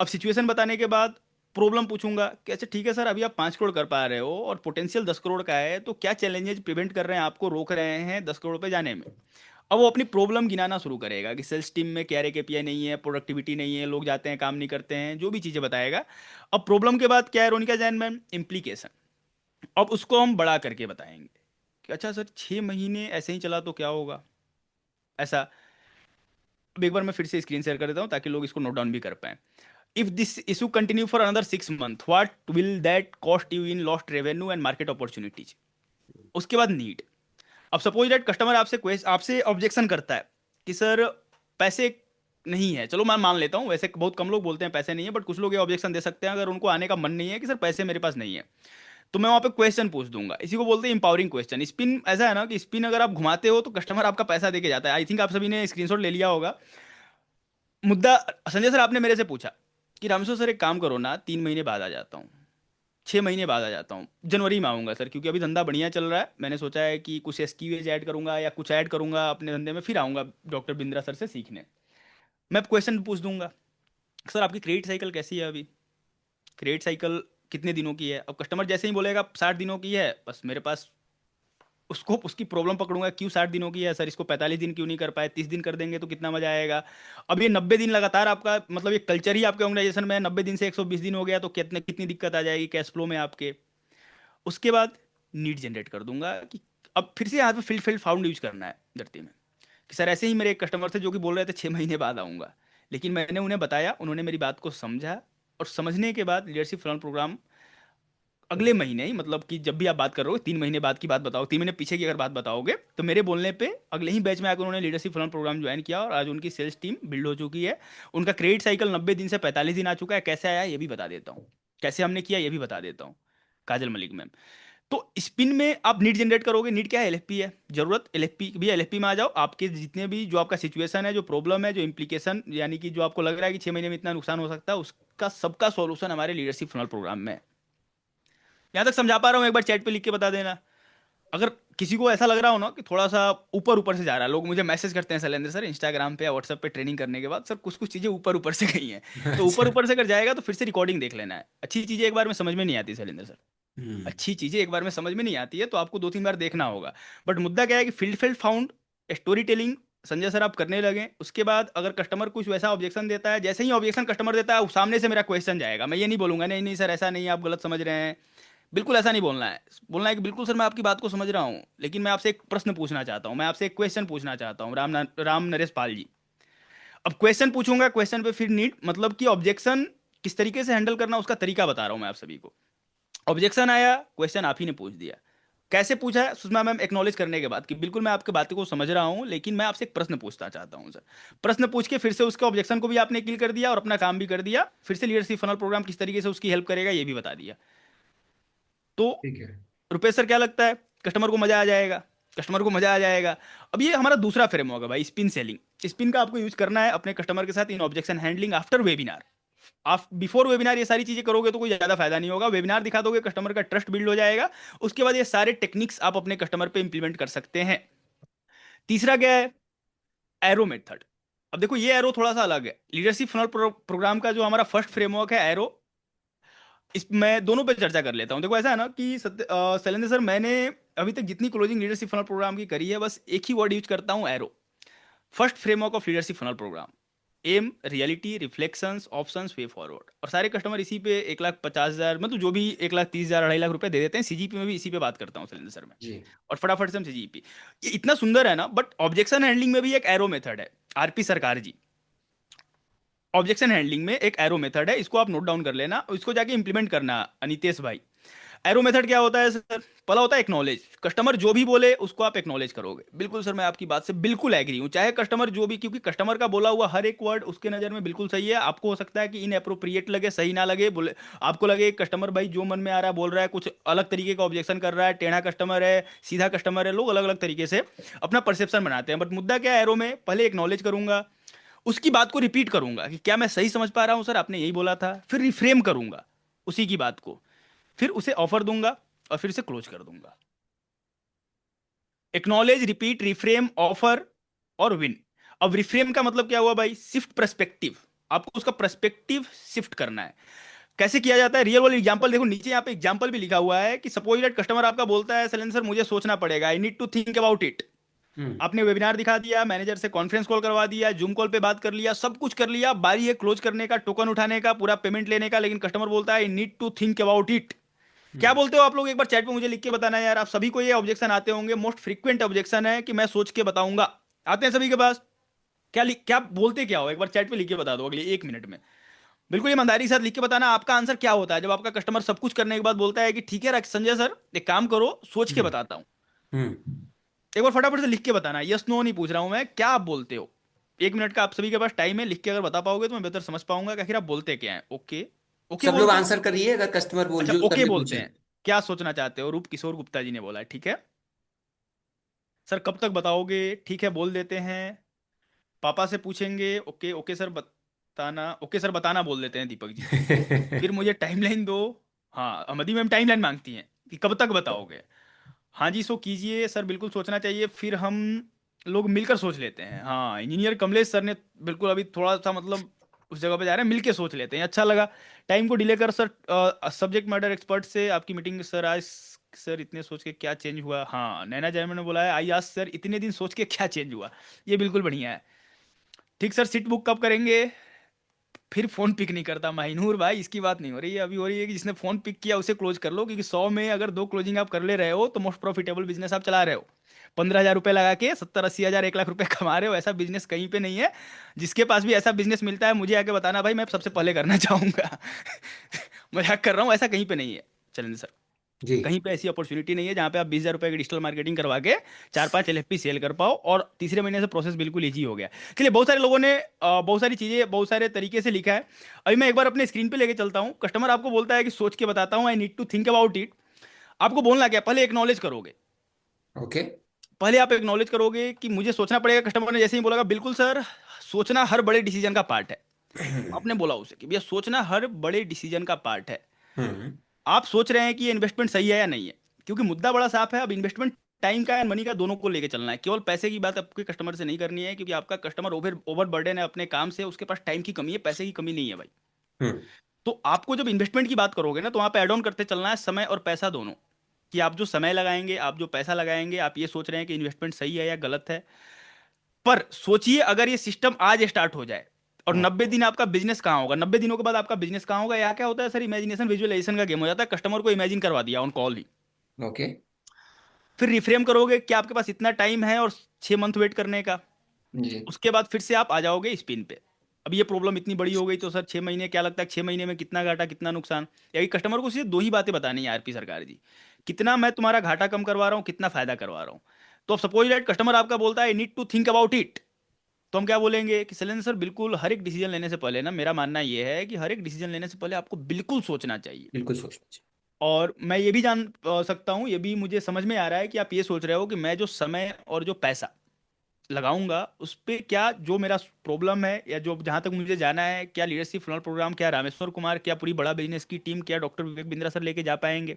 अब सिचुएशन बताने के बाद प्रॉब्लम पूछूंगा कि अच्छा ठीक है सर, अभी आप 5 करोड़ कर पा रहे हो और पोटेंशियल 10 करोड़ का है, तो क्या चैलेंजेस प्रिवेंट कर रहे हैं, आपको रोक रहे हैं 10 करोड़ पे जाने में। अब वो अपनी प्रॉब्लम गिनाना शुरू करेगा कि सेल्स टीम में क्या केपीआई नहीं है, प्रोडक्टिविटी नहीं है, लोग जाते हैं काम नहीं करते हैं, जो भी चीज़ें बताएगा। अब प्रॉब्लम के बाद क्या है रोनिका जैन मैम, इम्प्लीकेशन। अब उसको हम बड़ा करके बताएंगे कि अच्छा सर 6 महीने ऐसे ही चला तो क्या होगा, ऐसा। अब एक बार मैं फिर से स्क्रीन शेयर कर देता हूं ताकि लोग इसको नोट डाउन भी कर पाए। If this issue continue for another 6 month, what will that cost you in lost revenue and market opportunities. उसके बाद नीड। अब सपोज दैट कस्टमर आपसे ऑब्जेक्शन करता है कि सर पैसे नहीं है, चलो मैं मान लेता हूँ, वैसे बहुत कम लोग बोलते हैं पैसे नहीं है, बट कुछ लोग ये ऑब्जेक्शन दे सकते हैं अगर उनको आने का मन नहीं है कि सर पैसे मेरे पास नहीं है, तो मैं वहाँ पे क्वेश्चन पूछ दूंगा। इसी को बोलते हैं इंपावरिंग क्वेश्चन। स्पिन ऐसा है ना कि स्पिन अगर आप घुमाते हो तो कस्टमर आपका पैसा देके जाता है। आई थिंक आप सभी ने स्क्रीनशॉट ले लिया होगा। मुद्दा, संजय सर आपने मेरे से पूछा कि रामेश्वर सर एक काम करो ना, 3 महीने बाद आ जाता हूँ, 6 महीने बाद आ जाता हूँ, जनवरी में आऊंगा सर, क्योंकि अभी धंधा बढ़िया चल रहा है, मैंने सोचा है कि कुछ एसक्यूएज ऐड करूंगा या कुछ ऐड करूंगा अपने धंधे में, फिर आऊंगा डॉक्टर बिंद्रा सर से सीखने। मैं क्वेश्चन पूछ दूंगा, सर आपकी क्रेडिट साइकिल कैसी है अभी, क्रेडिट साइकिल कितने दिनों की है। अब कस्टमर जैसे ही बोलेगा 60 दिनों की है, बस मेरे पास उसको उसकी प्रॉब्लम पकड़ूंगा, क्यों 60 दिनों की है सर, इसको 45 दिन क्यों नहीं कर पाए, 30 दिन कर देंगे तो कितना मजा आएगा। अब ये 90 दिन लगातार आपका, मतलब ये कल्चर ही आपके ऑर्गेनाइजेशन में 90 दिन से 120 दिन हो गया, तो कितने कितनी दिक्कत आ जाएगी कैश फ्लो में आपके। उसके बाद नीड जनरेट कर दूंगा कि अब फिर से यहाँ पे फील्ड फील्ड फाउंड यूज करना है धरती में, कि सर ऐसे ही मेरे एक कस्टमर थे जो कि बोल रहे थे 6 महीने बाद आऊंगा, लेकिन मैंने उन्हें बताया, उन्होंने मेरी बात को समझा, और समझने के बाद लीडरशिप फलन प्रोग्राम अगले महीने ही, मतलब कि जब भी आप बात कर रहे हो 3 महीने बाद की बात बताओ, 3 महीने पीछे की अगर बात बताओगे, तो मेरे बोलने पे अगले ही बैच में आकर उन्होंने लीडरशिप फलन प्रोग्राम ज्वाइन किया, और आज उनकी सेल्स टीम बिल्ड हो चुकी है। उनका क्रेडिट साइकिल 90 दिन से 45 दिन आ चुका है। कैसे आया ये भी बता देता हूँ, कैसे हमने किया ये भी बता देता हूँ, काजल मलिक मैम। तो स्पिन में आप नीड जनरेट करोगे, नीड क्या है, एलएफपी है, जरूरत एलएफपी भी, एलएफपी में आ जाओ, आपके जितने भी जो आपका सिचुएशन है, जो प्रॉब्लम है, जो इंप्लीकेशन, यानी कि जो आपको लग रहा है कि 6 महीने में इतना नुकसान हो सकता है, उसका सबका सॉल्यूशन हमारे लीडरशिप फनल प्रोग्राम में है। यहाँ तक समझा पा रहा हूँ, एक बार चैट पे लिख के बता देना। अगर किसी को ऐसा लग रहा हो ना कि थोड़ा सा ऊपर ऊपर से जा रहा है, लोग मुझे मैसेज करते हैं शैलेंद्र सर इंस्टाग्राम पे या व्हाट्सएप पे ट्रेनिंग करने के बाद, सर कुछ कुछ चीजें ऊपर ऊपर से गई हैं, तो ऊपर अच्छा। ऊपर से अगर जाएगा तो फिर से रिकॉर्डिंग देख लेना है। अच्छी चीजें एक बार में समझ में नहीं आती शैलेंद्र सर, हम्म। अच्छी चीजें एक बार में समझ में नहीं आती है, तो आपको 2-3 बार देखना होगा। बट मुद्दा क्या है कि field field found story telling Sanjay sir आप करने लगे, उसके बाद अगर कस्टमर कुछ वैसा ऑब्जेक्शन देता है, जैसे ही ऑब्जेक्शन कस्टमर देता है सामने से मेरा क्वेश्चन जाएगा, मैं ये नहीं बोलूंगा नहीं नहीं सर ऐसा नहीं है, आप गलत समझ रहे हैं, बिल्कुल ऐसा नहीं बोलना है। बोलना है कि बिल्कुल सर मैं आपकी बात को समझ रहा हूँ, लेकिन मैं आपसे एक प्रश्न पूछना चाहता हूँ, मैं आपसे एक क्वेश्चन पूछना चाहता हूँ, राम नरेश पाल जी। अब क्वेश्चन पूछूंगा, क्वेश्चन पे फिर नीड, मतलब कि ऑब्जेक्शन किस तरीके से हैंडल करना, उसका तरीका बता रहा हूं मैं आप सभी को। ऑब्जेक्शन आया, क्वेश्चन आप ही ने पूछ दिया, कैसे पूछा है सुषमा मैम, एक्नॉलेज करने के बाद कि बिल्कुल मैं आपकी बातों को समझ रहा हूं, लेकिन मैं आपसे एक प्रश्न पूछना चाहता हूं सर। प्रश्न पूछ के फिर से उसके ऑब्जेक्शन को भी आपने किल कर दिया और अपना काम भी कर दिया, फिर से लीडरशिप फनल प्रोग्राम किस तरीके से उसकी हेल्प करेगा ये भी बता दिया। तो ठीक है। रुपेश सर क्या लगता है, कस्टमर को मजा आ जाएगा, कस्टमर को मजा आ जाएगा। अब ये हमारा दूसरा फ्रेमवर्क है भाई, स्पिन सेलिंग। स्पिन का आपको यूज करना है अपने कस्टमर के साथ इन ऑब्जेक्शन हैंडलिंग आफ्टर वेबिनार। आप बिफोर वेबिनार ये सारी चीजें करोगे तो कोई ज्यादा फायदा नहीं होगा, वेबिनार दिखा दोगे कस्टमर का ट्रस्ट बिल्ड हो जाएगा, उसके बाद ये सारे टेक्निक्स आप अपने कस्टमर पे इंप्लीमेंट कर सकते हैं। तीसरा क्या है, एरो मेथड। अब देखो ये एरो थोड़ा सा अलग है, लीडरशिप फनल प्रोग्राम का जो हमारा फर्स्ट फ्रेमवर्क है एरो, इस मैं दोनों पे चर्चा कर लेता हूँ। देखो ऐसा है ना कि शैलेंद्र सर मैंने अभी तक जितनी क्लोजिंग लीडरशिप फनल प्रोग्राम की करी है, बस एक ही वर्ड यूज करता हूँ, arrow. First framework of leadership funnel programme, aim, reality, reflections, options, way forward. और सारे कस्टमर इसी पे 1,50,000, मतलब जो भी 1,30,000 2.5 लाख रुपए दे देते हैं। सीजीपी में भी इसी पे बात करता हूँ शैलेंद्र सर मैं, जी। और फटाफट से हम सीजीपी। ये इतना सुंदर है ना, बट ऑब्जेक्शन हैंडलिंग में भी एक एरो मेथड है, आरपी सरकार जी। ऑब्जेक्शन हैंडलिंग में एक एरो मेथड है, इसको आप नोट डाउन कर लेना, इसको जाके इंप्लीमेंट करना अनितेश भाई। एरो मेथड क्या होता है सर, पहला होता है एक्नॉलेज। कस्टमर जो भी बोले उसको आप एक्नॉलेज करोगे। बिल्कुल सर मैं आपकी बात से बिल्कुल एग्री हूं, चाहे कस्टमर जो भी, क्योंकि कस्टमर का बोला हुआ हर एक वर्ड उसके नजर में बिल्कुल सही है। आपको हो सकता है कि इनएप्रोप्रिएट लगे, सही ना लगे, बोले आपको लगे कस्टमर भाई जो मन में आ रहा है बोल रहा है, कुछ अलग तरीके का ऑब्जेक्शन कर रहा है, टेढ़ा कस्टमर है, सीधा कस्टमर है, लोग अलग अलग तरीके से अपना परसेप्शन बनाते हैं। बट मुद्दा क्या है एरो में, पहले एक्नॉलेज करूंगा, उसकी बात को रिपीट करूंगा कि क्या मैं सही समझ पा रहा हूं सर, आपने यही बोला था, फिर रिफ्रेम करूंगा उसी की बात को, फिर उसे ऑफर दूंगा और फिर से क्लोज कर दूंगा। एक्नॉलेज, रिपीट, रिफ्रेम, ऑफर और विन। अब रिफ्रेम का मतलब क्या हुआ भाई, शिफ्ट पर्सपेक्टिव। आपको उसका पर्सपेक्टिव शिफ्ट करना है। कैसे किया जाता है, रियल वर्ल्ड एग्जांपल देखो, नीचे यहाँ पे एग्जांपल भी लिखा हुआ है कि सपोज दैट कस्टमर आपका बोलता है शैलेंद्र सर मुझे सोचना पड़ेगा, I need to think about it. Hmm. आपने वेबिनार दिखा दिया, मैनेजर से कॉन्फ्रेंस कॉल करवा दिया, जूम कॉल पे बात कर लिया, सब कुछ कर लिया, बारी है क्लोज करने का, टोकन उठाने का, पूरा पेमेंट लेने का, लेकिन कस्टमर बोलता है I need to think about it. क्या हम्म। बोलते हो आप लोग, एक बार चैट पे मुझे लिख के बताना यार। आप सभी को ये ऑब्जेक्शन आते होंगे, मोस्ट फ्रीक्वेंट ऑब्जेक्शन है कि मैं सोच के बताऊंगा, आते हैं सभी के पास। क्या बोलते क्या हो, एक बार चैट पे लिख के बता दो अगले 1 मिनट में। बिल्कुल ईमानदारी के साथ लिख के बताना आपका आंसर क्या होता है जब आपका कस्टमर सब कुछ करने के बाद बोलता है कि ठीक है संजय सर एक काम करो, सोच के हम्म। बताता हूँ। हम्म। एक बार फटाफट से लिख के बताना, यस नो नहीं पूछ रहा हूं मैं, क्या आप बोलते हो। 1 मिनट का आप सभी के पास टाइम है, लिख के अगर बता पाओगे तो मैं बेहतर समझ पाऊंगा कि आखिर आप बोलते क्या है। ओके, ओके सब लोग बोलते हैं। आंसर करिए, अगर कस्टमर बोल अच्छा जो सर ओके ने बोलते पूछा हैं। है। क्या सोचना चाहते हो, रूप किशोर गुप्ता जी ने बोला है, ठीक है। सर कब तक बताओगे, ठीक है बोल देते हैं। पापा से पूछेंगे, ओके ओके सर बताना, ओके सर बताना बोल देते हैं दीपक जी। फिर मुझे टाइमलाइन दो। हाँ, अमदी मैम टाइमलाइन मांगती हैं कि कब तक बताओगे। हाँ जी, सो कीजिए सर, बिल्कुल सोचना चाहिए, फिर हम लोग मिलकर सोच लेते हैं। हाँ, इंजीनियर कमलेश सर ने बिल्कुल अभी थोड़ा सा मतलब उस जगह पे जा रहे हैं, मिलके सोच लेते हैं, अच्छा लगा। टाइम को डिले कर सर, सब्जेक्ट मैटर एक्सपर्ट से आपकी मीटिंग सर आज। सर इतने सोच के क्या चेंज हुआ, हाँ नैना जयमन ने बोला है आई आज सर इतने दिन सोच के क्या चेंज हुआ। ये बिल्कुल बढ़िया है। ठीक सर, सीट बुक कब करेंगे। फिर फोन पिक नहीं करता माहिनूर भाई, इसकी बात नहीं हो रही है, अभी हो रही है कि जिसने फोन पिक किया उसे क्लोज कर लो, क्योंकि 100 में अगर 2 क्लोजिंग आप कर ले रहे हो तो मोस्ट प्रॉफिटेबल बिजनेस आप चला रहे हो। 15,000 रुपए लगा के 70-80 हजार 1 लाख रुपए कमा रहे हो, ऐसा बिजनेस कहीं पे नहीं है। जिसके पास भी ऐसा बिजनेस मिलता है मुझे आके बताना भाई, मैं सबसे पहले करना चाहूंगा। मजाक कर रहा हूँ, ऐसा कहीं पे नहीं है। चलेंगे सर, जी। कहीं पे ऐसी अपॉर्चुनिटी नहीं है जहां पे आप 20,000 रुपए की डिजिटल मार्केटिंग करवा के 4-5 LFP सेल कर पाओ और तीसरे महीने से प्रोसेस बिल्कुल इजी हो गया। चलिए, बहुत सारे लोगों ने बहुत सारी चीजें बहुत सारे तरीके से लिखा है। अभी मैं एक बार अपने स्क्रीन पे लेके चलता हूँ। कस्टमर आपको बोलता है कि सोच के बताता हूँ, I need to think about it. आपको बोलना क्या, पहले एक्नॉलेज करोगे। ओके। पहले आप एक्नॉलेज करोगे कि मुझे सोचना पड़ेगा। कस्टमर ने जैसे ही बोला बिल्कुल सर, सोचना हर बड़े डिसीजन का पार्ट है। आपने बोला उसे कि भैया सोचना हर बड़े डिसीजन का पार्ट है। हम्म। आप सोच रहे हैं कि ये इन्वेस्टमेंट सही है या नहीं है, क्योंकि मुद्दा बड़ा साफ है। अब इन्वेस्टमेंट टाइम का एंड मनी का दोनों को लेके चलना है, केवल पैसे की बात आपके कस्टमर से नहीं करनी है, क्योंकि आपका कस्टमर ओवर ओवर बर्डन है अपने काम से, उसके पास टाइम की कमी है, पैसे की कमी नहीं है भाई। हम्म। तो आपको जब इन्वेस्टमेंट की बात करोगे ना, तो वहां पे एड ऑन करते चलना है समय और पैसा दोनों। कि आप जो समय लगाएंगे, आप जो पैसा लगाएंगे, आप ये सोच रहे हैं कि इन्वेस्टमेंट सही है या गलत है। पर सोचिए, अगर ये सिस्टम आज स्टार्ट हो जाए और हाँ। 90 दिन आपका बिजनेस कहाँ होगा, 90 दिनों के बाद आपका बिजनेस कहाँ होगा। यहाँ क्या होता है सर, इमेजिनेशन विजुअलाइजेशन का गेम हो जाता है। कस्टमर को इमेजिन करवा दिया ऑन कॉल ही। ओके। फिर रिफ्रेम करोगे कि आपके पास इतना टाइम है और 6 मंथ वेट करने का। जी। उसके बाद फिर से आप आ जाओगे स्पिन पे। अब ये प्रॉब्लम इतनी बड़ी हो गई तो सर 6 महीने, क्या लगता है 6 महीने में कितना घाटा कितना नुकसान। या कस्टमर को सिर्फ दो ही बातें बतानी है आरपी सरकार जी, कितना मैं तुम्हारा घाटा कम करवा रहा हूँ, कितना फायदा करवा रहा हूँ। तो अब सपोज दैट कस्टमर आपका बोलता है need to think about it. तो हम क्या बोलेंगे कि शैलेंद्र सर बिल्कुल हर एक डिसीजन लेने से पहले ना, मेरा मानना ये है कि हर एक डिसीजन लेने से पहले आपको बिल्कुल सोचना चाहिए। बिल्कुल सोचना चाहिए। और मैं ये भी जान सकता हूँ, ये भी मुझे समझ में आ रहा है कि आप ये सोच रहे हो कि मैं जो समय और जो पैसा लगाऊंगा उस पे क्या जो मेरा प्रॉब्लम है, या जो जहां तक मुझे जाना है, क्या लीडरशिप फुलर प्रोग्राम, क्या रामेश्वर कुमार, क्या पूरी बड़ा बिजनेस की टीम, क्या डॉक्टर विवेक बिंद्रा सर लेके जा पाएंगे।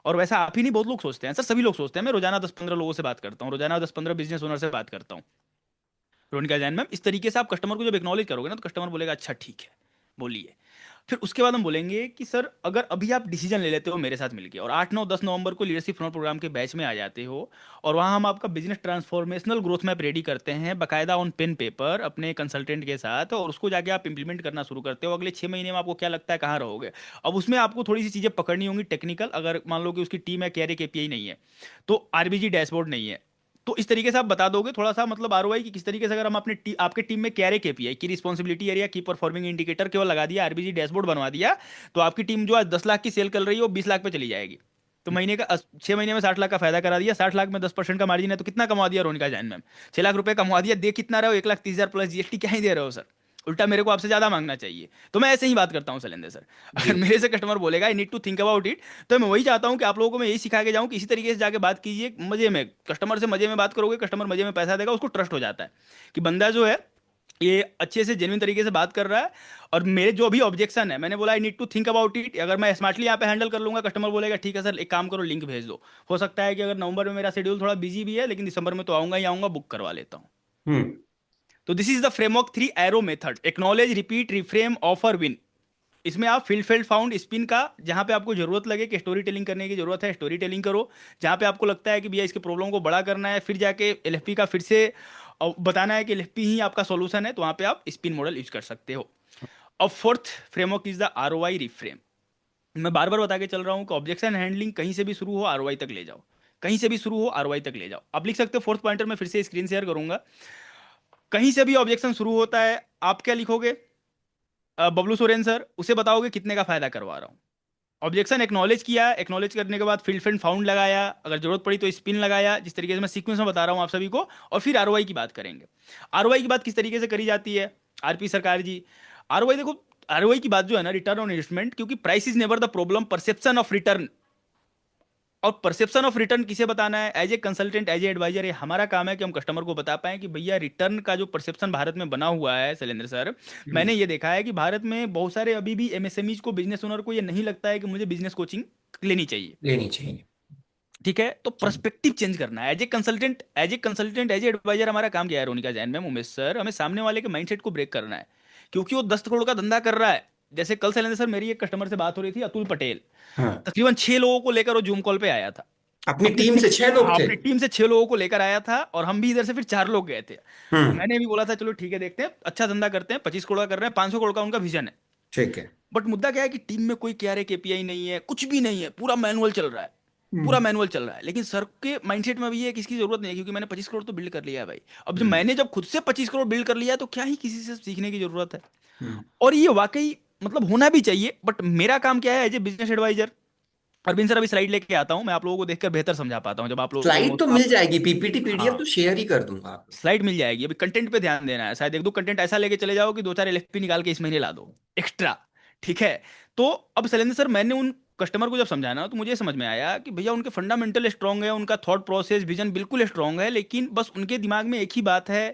और वैसा आप ही नहीं, बहुत लोग सोचते हैं सर, सभी लोग सोचते हैं। मैं रोजाना 10-15 लोगों से बात करता हूँ, रोजाना 10-15 बिजनेस ओनर से बात करता हूँ। रोनिका जैन मैम, इस तरीके से आप कस्टमर को जब एक्नॉलेज करोगे ना, तो कस्टमर बोलेगा अच्छा ठीक है, बोलिए। फिर उसके बाद हम बोलेंगे कि सर अगर अभी आप डिसीजन ले लेते हो मेरे साथ मिलके और 8-9-10 नवंबर को लीडरशिप फुनर प्रोग्राम के बैच में आ जाते हो, और वहाँ हम आपका business transformational growth map ready करते हैं बाकायदा ऑन पेन पेपर अपने कंसल्टेंट के साथ, और उसको जाके आप इंप्लीमेंट करना शुरू करते हो, अगले 6 महीने में आपको क्या लगता है कहाँ रहोगे। अब उसमें आपको थोड़ी सी चीज़ें पकड़नी होंगी टेक्निकल। अगर मान लो कि उसकी टीम है, कैरे केपीआई नहीं है, तो आरबीजी डैशबोर्ड नहीं है, तो इस तरीके से आप बता दोगे थोड़ा सा मतलब आरओआई की किस तरीके से। अगर हम अपने आपके टीम में कैरे केपीआई की रिस्पॉन्सिबिलिटी एरिया की परफॉर्मिंग इंडिकेटर केवल लगा दिया, आरबीजी डैशबोर्ड बनवा दिया, तो आपकी टीम जो आज 10 लाख की सेल कर रही है वो 20 लाख पे चली जाएगी। तो महीने का 6 महीने में 60 लाख का फायदा करा दिया। 60 लाख में 10% का मार्जिन है, तो कितना कमा दिया रोनिका जैन मैम, 6 लाख रुपए कमा दिया। दे कितना रहे हो, 1,30,000 प्लस जीएसटी, क्या ही दे रहे हो सर। उल्टा मेरे को आपसे ज्यादा मांगना चाहिए। तो मैं ऐसे ही बात करता हूँ शैलेंद्र सर। जी। अगर मेरे से कस्टमर बोलेगा I need to think about it, तो मैं वही चाहता हूँ कि आप लोगों को मैं यही सिखा के जाऊँ कि इसी तरीके से जाके बात कीजिए मजे में। कस्टमर से मजे में बात करोगे, कस्टमर मजे में पैसा देगा, उसको ट्रस्ट हो जाता है कि बंदा जो है ये अच्छे से जेन्युइन तरीके से बात कर रहा है। और मेरे जो भी ऑब्जेक्शन है, मैंने बोला I need to think about it, अगर मैं स्मार्टली यहाँ पे हैंडल कर लूंगा, कस्टमर बोलेगा ठीक है सर एक काम करो लिंक भेज दो। हो सकता है कि अगर नवंबर में मेरा शेड्यूल थोड़ा बिजी भी है, लेकिन दिसंबर में तो आऊंगा ही आऊंगा, बुक करवा लेता हूँ। हम्म। तो this is the framework 3 arrow method, acknowledge repeat reframe offer win. इसमें आप फील्ड फेल्ड फाउंड स्पिन का, जहां पे आपको जरूरत लगे कि स्टोरी टेलिंग करने की जरूरत है, स्टोरी टेलिंग करो। जहां पे आपको लगता है कि भैया इसके प्रॉब्लम को बड़ा करना है, फिर जाके एलएफपी का फिर से बताना है कि एलएफपी ही आपका सॉल्यूशन है, तो वहां पे आप स्पिन मॉडल यूज कर सकते हो। अब fourth framework is the ROI reframe. मैं बार बार बता के चल रहा हूँ कि ऑब्जेक्शन हैंडलिंग कहीं से भी शुरू हो आरओआई तक ले जाओ, कहीं से भी शुरू हो आरओआई तक ले जाओ। आप लिख सकते हो फोर्थ पॉइंटर, में फिर से स्क्रीन शेयर करूंगा। कहीं से भी ऑब्जेक्शन शुरू होता है, आप क्या लिखोगे, बबलू सोरेन सर उसे बताओगे कितने का फायदा करवा रहा हूँ। ऑब्जेक्शन एक्नॉलेज किया, एक्नॉलेज करने के बाद फील्ड एंड फाउंड लगाया, अगर जरूरत पड़ी तो स्पिन लगाया, जिस तरीके से मैं सीक्वेंस में बता रहा हूँ आप सभी को। और फिर आरओआई की बात करेंगे। आरओआई की बात किस तरीके से करी जाती है आरपी सरकार जी? आरओआई देखो, आरओआई की बात जो है ना, रिटर्न ऑन इन्वेस्टमेंट, क्योंकि price is never the problem, perception of return. और परसेप्शन ऑफ रिटर्न किसे बताना है? As a consultant, as a adviser, ये हमारा काम है कि हम कस्टमर को बता पाएं कि भैया रिटर्न का जो परसेप्शन भारत में बना हुआ है शैलेंद्र सर, हम्म। मैंने ये देखा है कि भारत में बहुत सारे अभी भी एमएसएमईज को, बिजनेस ओनर को ये नहीं लगता है कि मुझे बिजनेस कोचिंग लेनी चाहिए। लेनी चाहिए। ठीक है, तो ठीक। पर्सपेक्टिव चेंज करना है। As a consultant, as a consultant, as a adviser, हमारा काम क्या है रोनिका जैन मैम, उमेश सर, हमें सामने वाले के माइंडसेट को ब्रेक करना है। क्योंकि वो 10 करोड़ का धंधा कर रहा है। जैसे कल शैलेंद्र सर, मेरी एक कस्टमर से बात हो रही थी, अतुल पटेल। हाँ। तकरीबन 6 लोगों को लेकर वो जूम कॉल पे आया था। अपनी अपनी टीम टीम, से 6 लोग हाँ, थे। अपनी टीम से 6 लोगों को लेकर आया था, और हम भी इधर से फिर 4 लोग गए थे। हम्म। मैंने भी बोला था चलो ठीक है, देखते हैं, अच्छा धंधा करते हैं, 25 करोड़ का कर रहे हैं, 500 करोड़ का उनका विजन है। ठीक है। बट मुद्दा क्या है कि टीम में कोई क्लियर केपीआई नहीं है, कुछ भी नहीं है, पूरा मैनुअल चल रहा है। पूरा हम्म। मैनुअल चल रहा है, लेकिन सर के माइंडसेट में अभी ये किसकी जरूरत नहीं है, क्योंकि मैंने 25 करोड़ तो बिल्ड कर लिया है भाई। अब जब हम्म। मैंने जब खुद से 25 करोड़ बिल्ड कर लिया है, तो क्या ही किसी से सीखने की जरूरत है? हम्म। और ये वाकई मतलब होना भी चाहिए। बट मेरा काम क्या है as a business adviser? Arvind sir, अभी स्लाइड लेके आता हूँ, मैं आप लोगों को देखकर बेहतर समझा पाता हूँ, जब आप लोगों स्लाइड को तो आप, मिल जाएगी, पीपीटी पीडीएफ हाँ, तो शेयर ही कर दूंगा आप। स्लाइड मिल जाएगी। अभी कंटेंट पे ध्यान देना है, शायद एक दो कंटेंट ऐसा लेके चले जाओ कि 2 4 एलएफपी निकाल के इस महीने ला दो एक्स्ट्रा। ठीक है। तो अब शैलेंद्र सर, मैंने उन कस्टमर को जब समझाना, तो मुझे समझ में आया कि भैया उनके फंडामेंटल स्ट्रांग है, उनका थॉट प्रोसेस विजन बिल्कुल स्ट्रांग है, लेकिन बस उनके दिमाग में एक ही बात है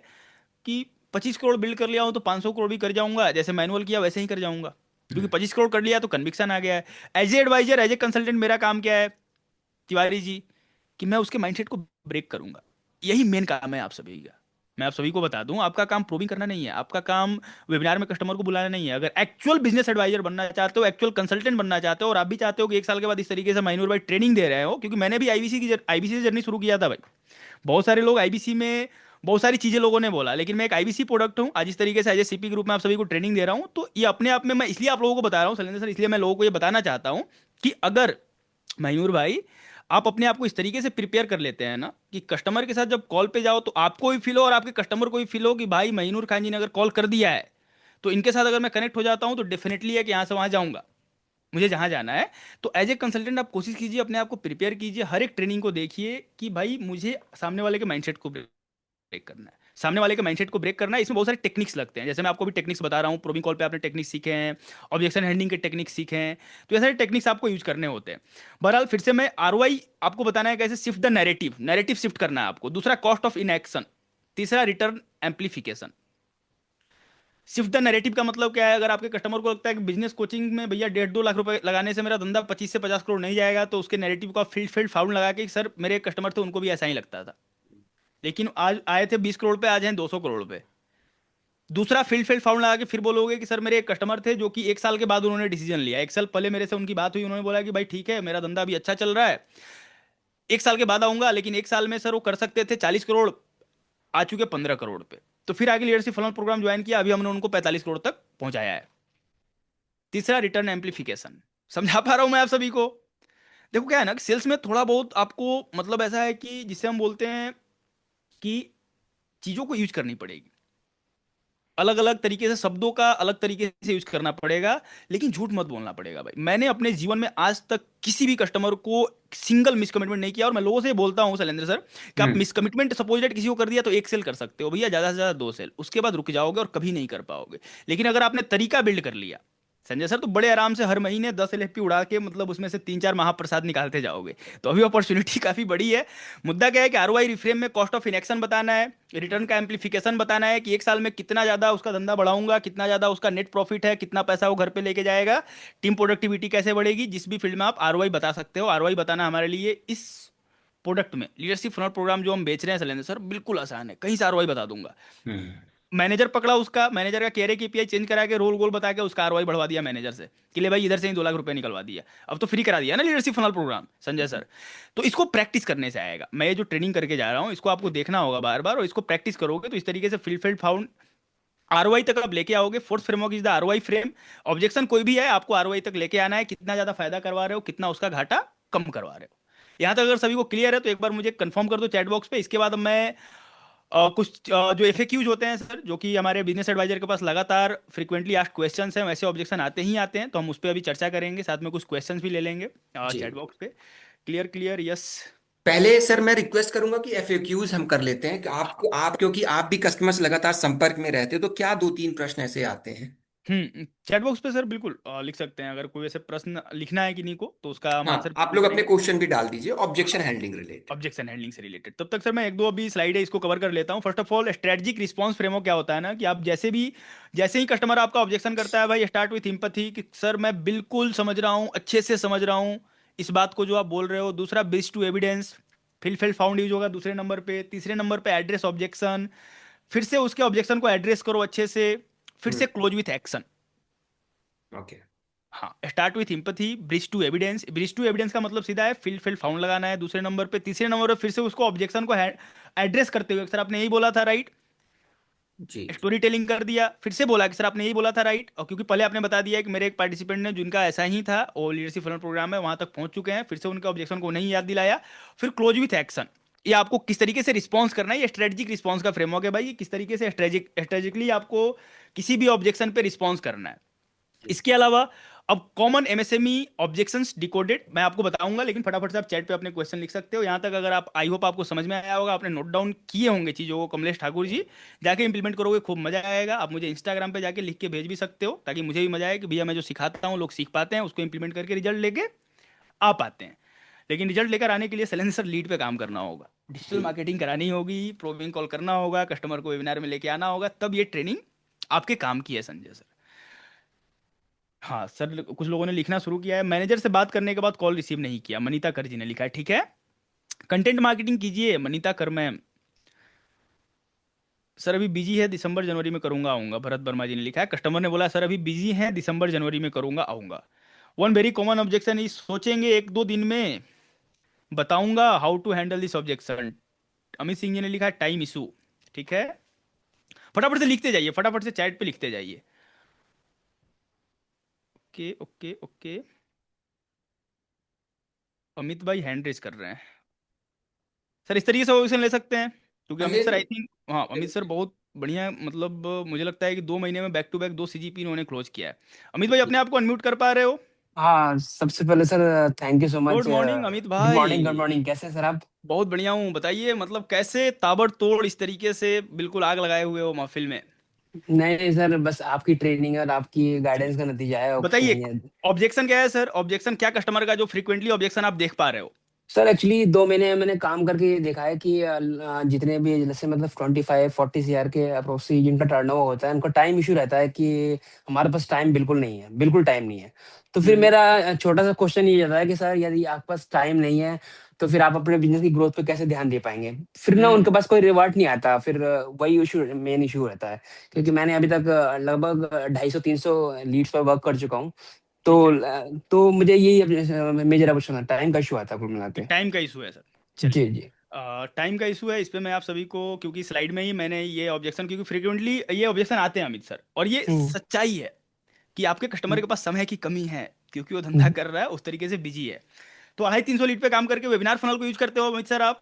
कि 25 करोड़ बिल्ड कर लिया हूं तो 500 करोड़ भी कर जाऊंगा, जैसे मैनुअल किया वैसे ही कर जाऊंगा। क्योंकि हम्म। 25 करोड़ कर लिया तो कन्विक्शन आ गया है। As a adviser, as a consultant, मेरा काम क्या है तिवारी जी, कि मैं उसके माइंडसेट को ब्रेक करूंगा। यही मेन काम है आप सभी का। मैं आप सभी को बता दूं, आपका काम प्रूविंग करना नहीं है, आपका काम वेबिनार में कस्टमर को बुलाना नहीं है। अगर एक्चुअल बिजनेस एडवाइजर बनना चाहते हो, एक्चुअल कंसल्टेंट बनना चाहते हो, और आप भी चाहते हो कि 1 साल के बाद इस तरीके से माइनूर भाई ट्रेनिंग दे रहे हो, क्योंकि मैंने भी आईबीसी से जर्नी शुरू किया था भाई। बहुत सारे लोग आईबीसी में, बहुत सारी चीजें लोगों ने बोला, लेकिन मैं एक आईबीसी प्रोडक्ट हूं आज इस तरीके से एज ए सीपी ग्रुप में आप सभी को ट्रेनिंग दे रहा हूं। तो ये अपने आप में, मैं इसलिए आप लोगों को बता रहा हूं शैलेंद्र सर, इसलिए मैं लोगों को ये बताना चाहता हूं कि अगर मयूर भाई, आप अपने आप को इस तरीके से प्रिपेयर कर लेते हैं ना कि कस्टमर के साथ जब कॉल पे जाओ तो आपको भी फील हो और आपके कस्टमर को भी फील हो कि भाई महीनूर खान जी ने अगर कॉल कर दिया है, तो इनके साथ अगर मैं कनेक्ट हो जाता हूं तो डेफिनेटली है कि यहाँ से वहां जाऊंगा, मुझे जहां जाना है। तो एज ए कंसल्टेंट आप कोशिश कीजिए, अपने आप को प्रिपेयर कीजिए, हर एक ट्रेनिंग को देखिए कि भाई मुझे सामने वाले के माइंडसेट को ब्रेक करना है, सामने वाले के माइंडसेट को ब्रेक करना है। इसमें बहुत सारे टेक्निक्स लगते हैं, जैसे मैं आपको भी टेक्निक्स बता रहा हूँ, प्रोबिंग कॉल पे आपने टेक्निक्स सीखे हैं, ऑब्जेक्शन हैंडलिंग के टेक्निक्स सीखे हैं। तो ये सारे टेक्निक्स आपको यूज करने होते हैं। बहरहाल फिर से मैं आरओआई आपको बताना है कैसे shift the narrative, narrative shift करना है आपको। दूसरा कॉस्ट ऑफ इनएक्शन। तीसरा return amplification. Shift the narrative का मतलब क्या है? अगर आपके कस्टमर को लगता है कि बिजनेस कोचिंग में भैया 1.5 2 लाख रुपए लगाने से मेरा धंधा 25 से 50 करोड़ नहीं जाएगा, तो उसके नैरेटिव का फील्ड फील्ड फाउंड लगा के, सर मेरे एक कस्टमर थे उनको भी ऐसा ही लगता था, लेकिन आज आए थे 20 करोड़ पे, आज हैं 200 करोड़ पे। दूसरा फील्ड फील्ड फाउंड लगा के फिर बोलोगे कि सर मेरे एक कस्टमर थे जो कि 1 साल के बाद उन्होंने डिसीजन लिया, 1 साल पहले मेरे से उनकी बात हुई, उन्होंने बोला कि भाई ठीक है मेरा धंधा अभी अच्छा चल रहा है, 1 साल के बाद आऊंगा, लेकिन 1 साल में सर वो कर सकते थे 40 करोड़, आ चुके 15 करोड़ पे। तो फिर आगे लीडरशिप फलन प्रोग्राम ज्वाइन किया, अभी हमने उनको 45 करोड़ तक पहुंचाया है। तीसरा रिटर्न एम्पलीफिकेशन। समझा पा रहा हूं मैं आप सभी को? देखो क्या है ना कि सेल्स में थोड़ा बहुत आपको मतलब ऐसा है कि जिसे हम बोलते हैं कि चीजों को यूज करनी पड़ेगी, अलग अलग तरीके से, शब्दों का अलग तरीके से यूज करना पड़ेगा, लेकिन झूठ मत बोलना पड़ेगा भाई। मैंने अपने जीवन में आज तक किसी भी कस्टमर को सिंगल मिसकमिटमेंट नहीं किया, और मैं लोगों से बोलता हूं शैलेंद्र सर कि आप हम्म। मिसकमिटमेंट सपोज दैट किसी को कर दिया तो एक सेल कर सकते हो भैया, ज्यादा से ज्यादा 2 सेल, उसके बाद रुक जाओगे और कभी नहीं कर पाओगे। लेकिन अगर आपने तरीका बिल्ड कर लिया संजय सर, तो बड़े आराम से हर महीने 10 एलएफपी उड़ा के, मतलब उसमें से 3 4 महाप्रसाद निकालते जाओगे। तो अभी अपॉर्चुनिटी काफी बड़ी है। मुद्दा क्या है कि आरओआई रिफ्रेम में कॉस्ट ऑफ इनएक्शन बताना है, रिटर्न का एम्पलीफिकेशन बताना है कि 1 साल में कितना ज्यादा उसका धंधा बढ़ाऊंगा, कितना ज्यादा उसका नेट प्रॉफिट है, कितना पैसा वो घर पे लेके जाएगा, टीम प्रोडक्टिविटी कैसे बढ़ेगी। जिस भी फील्ड में आप आरओआई बता सकते हो, आरओआई बताना हमारे लिए इस प्रोडक्ट में, लीडरशिप फनल प्रोग्राम जो हम बेच रहे हैं शैलेंद्र सर, बिल्कुल आसान है, कहीं से आरओआई बता दूंगा। हम्म। मैनेजर पकड़ा, उसका मैनेजर का केरे केपीआई चेंज करा के, रोल गोल बता के उसका आरओआई बढ़वा दिया मैनेजर से कि ले भाई इधर से ही 2 लाख रुपए निकलवा दिया। अब तो फ्री करा दिया ना leadership funnel programme Sanjay sir. तो इसको प्रैक्टिस करने से आएगा। मैं ये जो ट्रेनिंग करके जा रहा हूँ इसको आपको देखना होगा बार बार, और इसको प्रैक्टिस करोगे तो इस तरीके से फील्ड फील्ड फाउंड आरओआई तक आप लेके आओगे। Fourth framework is the ROI frame. Objection कोई भी है, आपको आरओआई तक लेके आना है, कितना ज्यादा फायदा करवा रहे हो, कितना उसका घाटा कम करवा रहे हो। यहां तक अगर सभी को क्लियर है तो एक बार मुझे कंफर्म कर दो चैट बॉक्स पे। इसके बाद मैं कुछ जो एफएक्यूज होते हैं सर, जो कि हमारे बिजनेस एडवाइजर के पास लगातार फ्रीक्वेंटली आस्क्ड क्वेश्चंस हैं, वैसे ऑब्जेक्शन आते ही आते हैं, तो हम उस पर अभी चर्चा करेंगे, साथ में कुछ क्वेश्चंस भी ले लेंगे जी। चैट बॉक्स पे। Clear clear, yes. पहले सर मैं रिक्वेस्ट करूंगा कि एफएक्यूज हम कर लेते हैं कि आप क्योंकि आप भी कस्टमर से लगातार संपर्क में रहते हो, तो क्या दो तीन प्रश्न ऐसे आते हैं? चैट बॉक्स पे सर बिल्कुल लिख सकते हैं, अगर कोई ऐसे प्रश्न लिखना है किन्हीं को तो उसका हम हाँ, आंसर आप बिल्कुल लोग अपने करेंगे। क्वेश्चन भी डाल दीजिए हाँ, objection handling related. Objection handling से रिलेटेड। तब तक सर मैं एक दो अभी स्लाइड है इसको कवर कर लेता हूँ। First of all, strategic response framework क्या होता है ना, कि आप जैसे ही कस्टमर आपका ऑब्जेक्शन करता है भाई, स्टार्ट विथ एम्पैथी, कि सर मैं बिल्कुल समझ रहा हूँ, अच्छे से समझ रहा हूँ इस बात को जो आप बोल रहे हो। दूसरा, bridge to evidence, feel found use होगा दूसरे नंबर पे। तीसरे नंबर पे एड्रेस ऑब्जेक्शन, फिर से उसके ऑब्जेक्शन को एड्रेस करो अच्छे से। फिर से hmm. Close with action. Okay. हाँ, start with empathy, bridge to evidence. Bridge to evidence का मतलब सीधा है फिल फाउंड लगाना है दूसरे नंबर पे। तीसरे नंबर पे फिर से उसको ऑब्जेक्शन को एड्रेस करते हुए, सर आपने यही बोला था राइट, जी। स्टोरी टेलिंग कर दिया। फिर से बोला कि सर आपने यही बोला था राइट, और क्योंकि पहले आपने बता दिया है कि मेरे एक पार्टिसिपेंट ने जिनका ऐसा ही था, वो लीडरशिप फलन प्रोग्राम में वहां तक पहुंच चुके हैं, फिर से उनके ऑब्जेक्शन को नहीं याद दिलाया। फिर क्लोज विथ एक्शन, ये आपको किस तरीके से रिस्पॉन्स करना है, ये स्ट्रेटेजिक रिस्पॉन्स का फ्रेमवर्क है भाई, ये किस तरीके से स्ट्रेटेजिकली आपको किसी भी ऑब्जेक्शन पे रिस्पॉन्स करना है। जी। इसके अलावा अब कॉमन एमएसएमई ऑब्जेक्शंस डिकोडेड मैं आपको बताऊंगा, लेकिन फटाफट से आप चैट पे अपने क्वेश्चन लिख सकते हो यहां तक। अगर आप, आई होप आपको समझ में आया होगा, आपने नोट डाउन किए होंगे चीजों को, कमलेश ठाकुर जी, जाके इंप्लीमेंट करोगे खूब मजा आएगा। आप मुझे इंस्टाग्राम पे जाके लिख के भेज भी सकते हो, ताकि मुझे भी मजा आए कि भैया मैं जो सिखाता हूँ लोग सीख पाते हैं, उसको इंप्लीमेंट करके रिजल्ट लेके आ पाते हैं। लेकिन रिजल्ट लेकर आने के लिए सैलेंसर लीड पे काम करना होगा, डिजिटल जी। मार्केटिंग करानी होगी, प्रोविंग कॉल करना होगा, कस्टमर को वेबिनार में लेके आना होगा, तब ये ट्रेनिंग आपके काम की है संजय सर। हाँ सर, कुछ लोगों ने लिखना शुरू किया है, मैनेजर से बात करने के बाद कॉल रिसीव नहीं किया, मनीता कर जी ने लिखा है, ठीक है। कंटेंट मार्केटिंग कीजिए मनीता कर मैम। सर अभी बिजी है, दिसंबर जनवरी में करूंगा आऊंगा, भरत वर्मा जी ने लिखा है। कस्टमर ने बोला सर अभी बिजी हैं, दिसंबर जनवरी में करूंगा आऊंगा। One very common objection is, सोचेंगे एक दो दिन में बताऊंगा how to handle this objection. Amit Singh ji ने लिखा है टाइम इशू, ठीक है। फटाफट से लिखते जाइए, फटाफट से चैट पे लिखते जाइए। ओके ओके ओके, अमित भाई हैंड रेज कर रहे हैं। सर इस तरीके से ऑप्शन ले सकते हैं, क्योंकि हाँ, अमित ले सर लो। आई थिंक, हाँ अमित सर बहुत बढ़िया, मतलब मुझे लगता है कि 2 महीने में बैक टू बैक 2 सीजीपी इन्होंने क्लोज किया है। अमित भाई अपने आप को अनम्यूट कर पा रहे हो? हाँ, सबसे पहले sir thank you so much. Good morning Amit good भाई। Morning, good morning. कैसे हैं सर आप? बहुत बढ़िया हूँ, बताइए मतलब कैसे ताबड़तोड़ इस तरीके से बिल्कुल आग लगाए हुए हो महफिल में। नहीं नहीं सर, बस आपकी ट्रेनिंग और आपकी गाइडेंस चलिए का नतीजा है, और कुछ बताइए, नहीं है। ऑब्जेक्शन क्या है सर, ऑब्जेक्शन क्या कस्टमर का जो फ्रीक्वेंटली ऑब्जेक्शन आप देख पा रहे हो? सर एक्चुअली 2 महीने मैंने काम करके ये देखा है कि जितने भी जैसे मतलब 25-40 CR के अप्रोक्स जिनका टर्नओवर होता है, उनका टाइम इशू रहता है कि हमारे पास टाइम बिल्कुल नहीं है, बिल्कुल टाइम नहीं है। तो फिर हम्म मेरा छोटा सा क्वेश्चन ये रहता है कि सर यदि आपके पास टाइम नहीं है, तो फिर आप अपने बिजनेस की ग्रोथ पे कैसे ध्यान दे पाएंगे? फिर ना उनके हम्म पास कोई रिवर्ट नहीं आता, फिर वही इशू, मेन इशू रहता है। क्योंकि मैंने अभी तक लगभग 250-300 लीड्स पर वर्क कर चुका हूँ। तो ठीक है, तो मुझे यही मेजर ऑब्जेक्शन है, टाइम का इशू आता है कुल मिला कि के। टाइम का इशू है सर। जी चलिए, जी। टाइम का इशू है, इस पे मैं आप सभी को, क्योंकि स्लाइड में ही मैंने ये ऑब्जेक्शन, क्योंकि फ्रीक्वेंटली ये ऑब्जेक्शन आते हैं अमित सर, और ये हम्म सच्चाई है कि आपके कस्टमर हम्म, के पास समय की कमी है, क्योंकि वो धंधा हम्म। कर रहा है उस तरीके से बिजी है। तो 250-300 लीड पे काम करके वेबिनार फनल को यूज करते हो अमित सर आप?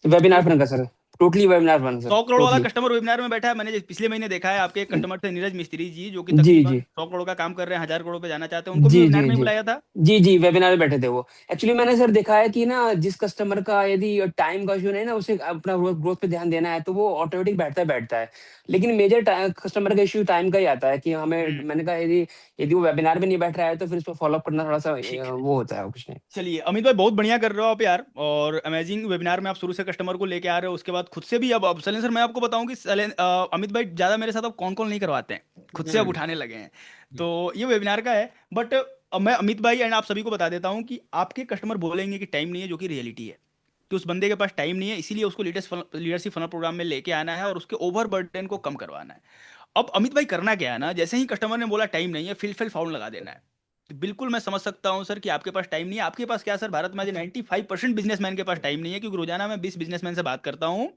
वेबिनार बनेगा सर, टोटली वेबिनार बन सर, 100 करोड़ वाला टोटली। कस्टमर वेबिनार में बैठा है, मैंने पिछले महीने देखा है आपके एक कस्टमर थे नीरज मिस्त्री जी, जो कि जी तकरीबन जी 100 करोड़ का काम कर रहे हैं, 1000 करोड़ पे जाना चाहते हैं, उनको भी जी वेबिनार जी में ही जी बुलाया था। जी जी, वेबिनार में बैठे थे वो। एक्चुअली मैंने सर देखा है कि ना, जिस कस्टमर का यदि टाइम का इशू नहीं ना, उसे अपना ग्रोथ पे ध्यान देना है, तो वो ऑटोमेटिक बैठता है बैठता है। लेकिन मेजर कस्टमर का इशू टाइम का ही आता है कि हमें, हम्म मैंने कहा यदि यदि वो वेबिनार में नहीं बैठ रहा है, तो फिर उसको फॉलो अप करना थोड़ा सा ठीक है। वो होता है, और कुछ नहीं। चलिए अमित भाई, बहुत बढ़िया कर रहे हो आप यार, और अमेजिंग वेबिनार में आप शुरू से कस्टमर को लेके आ रहे हो, उसके बाद खुद से भी। अब सलेन सर मैं आपको बताऊं कि अमित भाई ज्यादा मेरे साथ अब कौन कॉल नहीं करवाते हैं, खुद से अब हम्म। उठाने लगे हैं। तो ये वेबिनार का है, बट मैं अमित भाई एंड आप सभी को बता देता हूँ कि आपके कस्टमर बोलेंगे कि टाइम नहीं है, जो कि रियलिटी है, कि उस बंदे के पास टाइम नहीं है, इसीलिए उसको लीडरशिप फनल प्रोग्राम में लेके आना है और उसके ओवर बर्डन को कम करवाना है। अब अमित भाई करना क्या है ना, जैसे ही कस्टमर ने बोला टाइम नहीं है, फिल फाउंड लगा देना है। तो बिल्कुल मैं समझ सकता हूं सर कि आपके पास टाइम नहीं है। आपके पास क्या सर, भारत में आज 95% बिजनेसमैन के पास टाइम नहीं है, क्योंकि रोजाना मैं 20 बिजनेसमैन से बात करता हूं।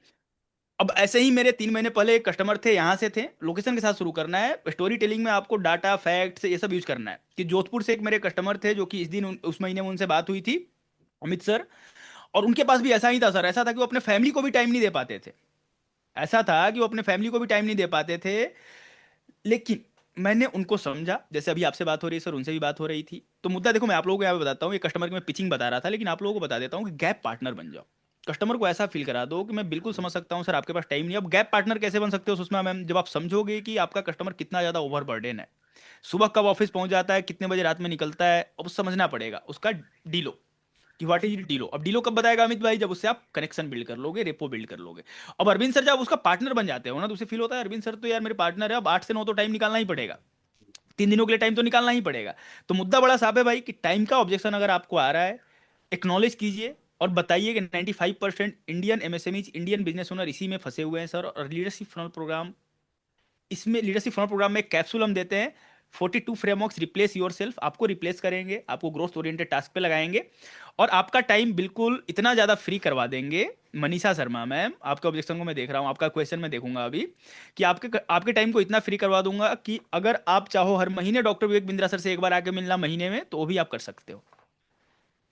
अब ऐसे ही मेरे 3 महीने पहले एक कस्टमर थे, यहाँ से थे, लोकेशन के साथ शुरू करना है, स्टोरी टेलिंग में आपको डाटा फैक्ट्स ये सब यूज करना है। कि जोधपुर से एक मेरे कस्टमर थे, जो कि इस दिन उस महीने में उनसे बात हुई थी, अमित सर, और उनके पास भी ऐसा ही था सर, ऐसा था कि वो अपने फैमिली को भी टाइम नहीं दे पाते थे। ऐसा था कि वो अपने फैमिली को भी टाइम नहीं दे पाते थे। लेकिन मैंने उनको समझा, जैसे अभी आपसे बात हो रही है सर, उनसे भी बात हो रही थी। तो मुद्दा देखो, मैं आप लोगों को यहाँ पे बताता हूँ, ये कस्टमर की मैं पिचिंग बता रहा था, लेकिन आप लोगों को बता देता हूँ कि गैप पार्टनर बन जाओ। कस्टमर को ऐसा फील करा दो कि मैं बिल्कुल समझ सकता हूँ सर, आपके पास टाइम नहीं है। अब गैप पार्टनर कैसे बन सकते हो सुषमा मैम? जब आप समझोगे कि आपका कस्टमर कितना ज़्यादा ओवरबर्डन है, सुबह कब ऑफिस पहुंच जाता है, कितने बजे रात में निकलता है, अब समझना पड़ेगा उसका डीलो, कि व्हाट इज डीलो। अब डीलो कब बताएगा अमित भाई? जब उससे आप कनेक्शन बिल्ड कर लोगे, रेपो बिल्ड कर लोगे। अब अरविंद सर जब उसका पार्टनर बन जाते हो ना, तो उसे फील होता है अरविंद सर तो यार मेरे पार्टनर है, अब 8 से 9 तो टाइम निकालना ही पड़ेगा, 3 दिनों के लिए टाइम तो निकालना ही पड़ेगा। तो मुद्दा बड़ा साफ है भाई, कि टाइम का ऑब्जेक्शन अगर आपको आ रहा है, एक्नॉलेज कीजिए और बताइए कि 95% Indian MSMEs, Indian business owner इसी में फंसे हुए हैं सर। और लीडरशिप फनल प्रोग्राम, इसमें लीडरशिप फनल प्रोग्राम में एक कैप्सूल हम देते हैं, 42 फ्रेमवर्क्स रिप्लेस योर सेल्फ। आपको रिप्लेस करेंगे, आपको ग्रोथ ओरिएंटेड टास्क पे लगाएंगे, और आपका टाइम बिल्कुल इतना ज़्यादा फ्री करवा देंगे। मनीषा शर्मा मैम, आपके ऑब्जेक्शन को मैं देख रहा हूँ, आपका क्वेश्चन मैं देखूंगा अभी, कि आपके आपके टाइम को इतना फ्री करवा दूंगा कि अगर आप चाहो हर महीने डॉक्टर विवेक बिंद्रा सर से एक बार आके मिलना महीने में, तो वो भी आप कर सकते हो।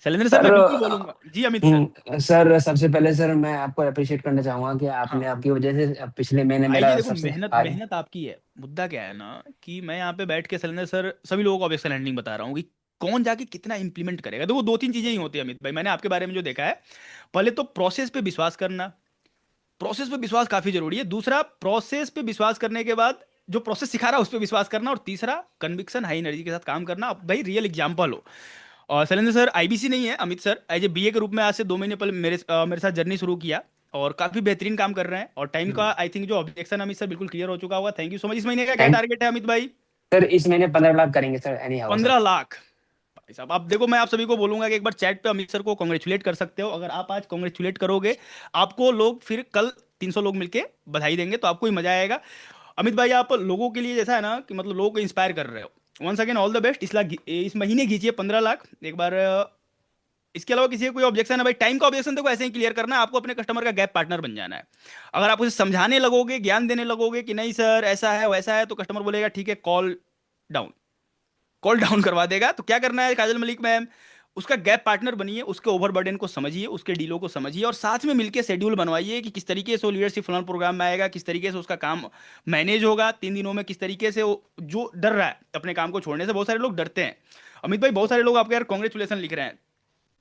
शैलेंद्र सर, सर मैं बिल्कुल बोलूंगा जी। अमित सर। सर सबसे पहले सर मैं आपको अप्रिशिएट करना चाहूंगा कि आपने, हाँ, आपकी वजह से पिछले महीने आइए मेरा देखो, सबसे मेहनत हाई। मेहनत आपकी है। मुद्दा क्या है ना, कि मैं यहाँ पे बैठ के सलेंडर सर सभी लोगों को ऑब्जेक्शन हैंडलिंग बता रहा हूँ कि कौन जाके कितना इंप्लीमेंट करेगा। देखो, 2-3 चीजें ही होती है अमित भाई, मैंने आपके बारे में जो देखा है। पहले तो प्रोसेस पे विश्वास करना, प्रोसेस पे विश्वास काफी जरूरी है। दूसरा, प्रोसेस पे विश्वास करने के बाद जो प्रोसेस सिखा रहा है उस पर विश्वास करना। और तीसरा, कन्विक्शन, हाई एनर्जी के साथ काम करना। अब भाई रियल एग्जाम्पल हो। और शैलेंद्र सर आईबीसी नहीं है, Amit sir as a BA के रूप में आज से 2 महीने पहले मेरे साथ जर्नी शुरू किया, और काफी बेहतरीन काम कर रहे हैं। और टाइम का आई थिंक जो ऑब्जेक्शन अमित सर बिल्कुल क्लियर हो चुका होगा। Thank you so much. इस महीने का क्या थैंक टारगेट है अमित भाई? सर, इस महीने 15 लाख करेंगे sir, any how sir. 15 lakh. भाई साहब, आप देखो, मैं आप सभी को बोलूंगा कि एक बार चैट पे अमित सर को कॉन्ग्रेचुलेट कर सकते हो। अगर आप आज कॉन्ग्रेचुलेट करोगे, आपको लोग फिर कल 300 लोग मिलके बधाई देंगे, तो आपको ही मजा आएगा। अमित भाई, आप लोगों के लिए जैसा है ना, कि मतलब लोगों को इंस्पायर कर रहे हो। Once again all the best. इस महीने खींचिए 15 लाख एक बार। इसके अलावा किसी का कोई ऑब्जेक्शन है भाई? टाइम का ऑब्जेक्शन देखो ऐसे ही क्लियर करना है आपको, अपने कस्टमर का गैप पार्टनर बन जाना है। अगर आप उसे समझाने लगोगे, ज्ञान देने लगोगे कि नहीं सर ऐसा है वैसा है, तो कस्टमर बोलेगा ठीक है, कॉल डाउन, कॉल डाउन करवा देगा। तो क्या करना है काजल मलिक मैम, उसका गैप पार्टनर बनिए, उसके ओवरबर्डन को समझिए, उसके डीलों को समझिए, और साथ में मिलकर शेड्यूल बनवाइए कि किस तरीके से वो लीडरशिप फलन प्रोग्राम में आएगा, किस तरीके से उसका काम मैनेज होगा 3 दिनों में, किस तरीके से वो जो डर रहा है अपने काम को छोड़ने से, बहुत सारे लोग डरते हैं। अमित भाई, बहुत सारे लोग आपके यार कॉन्ग्रेचुलेसन लिख रहे हैं,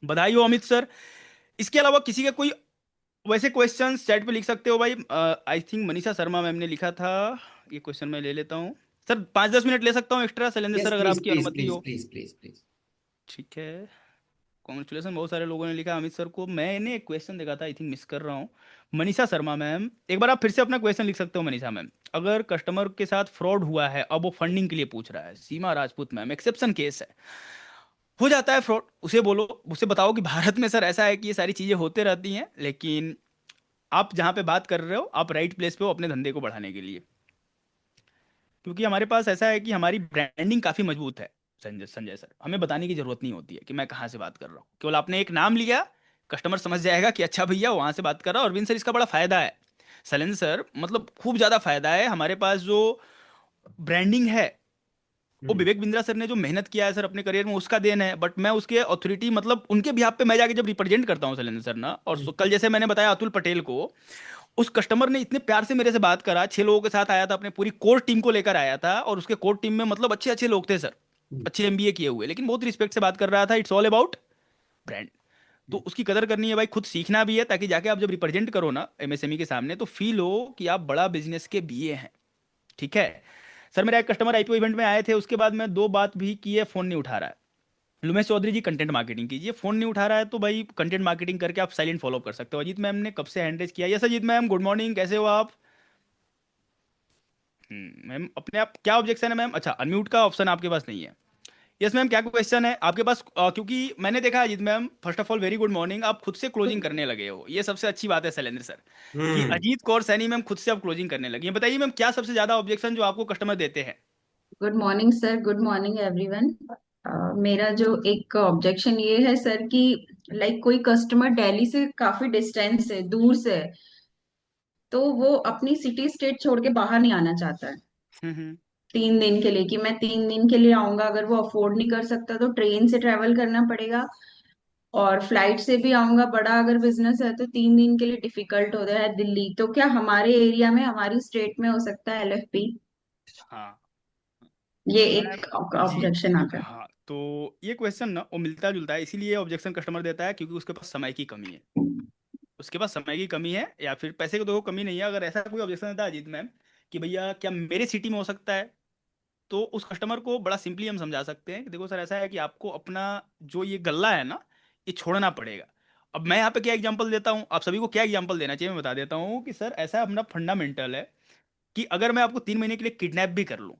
बधाई हो अमित सर। इसके अलावा किसी का कोई वैसे क्वेश्चन चैट पे लिख सकते हो भाई। I think Manisha Sharma ma'am ने लिखा था, ये क्वेश्चन मैं ले लेता हूँ। सर 5-10 मिनट ले सकता हूँ एक्स्ट्रा, शैलेंद्र यस, सर, अगर प्लीज आपकी प्लीज अनुमति प्लीज हो? Please please please. ठीक है। कॉन्ग्रेचुलेसन, बहुत सारे लोगों ने लिखा अमित सर को। मैंने एक क्वेश्चन देखा था, आई थिंक मिस कर रहा हूँ। मनीषा शर्मा मैम, एक बार आप फिर से अपना क्वेश्चन लिख सकते हो मनीषा मैम। अगर कस्टमर के साथ फ्रॉड हुआ है, अब वो फंडिंग के लिए पूछ रहा है, सीमा राजपूत मैम, एक्सेप्शन केस है, हो जाता है फ्रॉड, उसे बोलो, उसे बताओ कि भारत में सर ऐसा है कि ये सारी चीजें होते रहती हैं, लेकिन आप जहाँ पे बात कर रहे हो, आप राइट प्लेस पे हो अपने धंधे को बढ़ाने के लिए। क्योंकि हमारे पास ऐसा है कि हमारी ब्रांडिंग काफी मजबूत है। संजय संजय सर, हमें बताने की जरूरत नहीं होती है कि मैं कहाँ से बात कर रहा हूँ, केवल आपने एक नाम लिया, कस्टमर समझ जाएगा कि अच्छा भैया वहां से बात कर रहा है। और विन सर, इसका बड़ा फायदा है। शैलेंद्र सर, मतलब खूब ज्यादा फायदा है। हमारे पास जो ब्रांडिंग है, वो हम्म। विवेक बिंद्रा सर ने जो मेहनत किया है सर अपने करियर में, उसका देन है। बट मैं उसके अथॉरिटी, मतलब उनके भी पे मैं जाके जब रिप्रेजेंट करता हूँ शैलेंद्र सर ना, और कल जैसे मैंने बताया अतुल पटेल को, उस कस्टमर ने इतने प्यार से मेरे से बात करा, 6 लोगों के साथ आया था, अपने पूरी कोर टीम को लेकर आया था, और उसके कोर टीम में मतलब अच्छे अच्छे लोग थे सर, अच्छे एमबीए किए हुए, लेकिन बहुत रिस्पेक्ट से बात कर रहा था। It's all about brand. तो उसकी कदर करनी है भाई, खुद सीखना भी है, ताकि जाके आप जब रिप्रेजेंट करो ना एमएसएमई के सामने, तो फील हो कि आप बड़ा बिजनेस के बीए हैं। ठीक है सर। मेरा एक कस्टमर आईपीओ इवेंट में आए थे, उसके बाद मैं 2 बात भी की है, फोन नहीं उठा रहा है। लुमेश चौधरी जी, कंटेंट मार्केटिंग कीजिए, फोन नहीं उठा रहा है तो भाई कंटेंट मार्केटिंग करके आप साइलेंट फॉलो कर सकते हो। अजीत मैम ने कब से हैंड रेज किया? Yes Ajit ma'am, good morning, कैसे हो आप? मैम, अपने आप क्या ऑब्जेक्शन है मैम? अच्छा, अनम्यूट का ऑप्शन आपके पास नहीं है। यस मैम, क्या क्वेश्चन है आपके पास? क्योंकि मैंने देखा Ajit ma'am, first of all very good morning, आप खुद से क्लोजिंग करने लगे हो, ये सबसे अच्छी बात है शैलेंद्र सर, कि हम्म। अजीत कौर सैनी मैम खुद से अब क्लोजिंग करने लगी हैं। बताइए मैम, क्या सबसे ज्यादा ऑब्जेक्शन जो आपको कस्टमर देते हैं? Good morning sir, good morning everyone. मेरा जो एक ऑब्जेक्शन ये है सर कि लाइक कोई कस्टमर दिल्ली से काफी डिस्टेंस से दूर से है, तो वो अपनी सिटी स्टेट छोड़ के बाहर नहीं आना चाहता है हम्म। 3 दिन के लिए, कि मैं 3 दिन के लिए आऊंगा। अगर वो अफोर्ड नहीं कर सकता तो ट्रेन से ट्रेवल करना पड़ेगा, और फ्लाइट से भी आऊंगा, बड़ा अगर बिजनेस है तो 3 दिन के लिए डिफिकल्ट हो जाए दिल्ली, तो क्या हमारे एरिया में हमारी स्टेट में हो सकता है LFP? हाँ ये मैम, एक जी, ऑब्जेक्शन आता है। हाँ तो ये क्वेश्चन ना वो मिलता जुलता है, इसीलिए ऑब्जेक्शन कस्टमर देता है क्योंकि उसके पास समय की कमी है। उसके पास समय की कमी है या फिर पैसे की तो कमी नहीं है। अगर ऐसा कोई ऑब्जेक्शन देता है अजीत मैम कि भैया क्या मेरे सिटी में हो सकता है, तो उस कस्टमर को बड़ा सिंपली हम समझा सकते हैं कि देखो सर ऐसा है कि आपको अपना जो ये गल्ला है ना, ये छोड़ना पड़ेगा। अब मैं यहाँ पे क्या एग्जांपल देता हूँ, आप सभी को क्या एग्जांपल देना चाहिए मैं बता देता हूँ कि सर ऐसा अपना फंडामेंटल है कि अगर मैं आपको 3 महीने के लिए किडनैप भी कर लूँ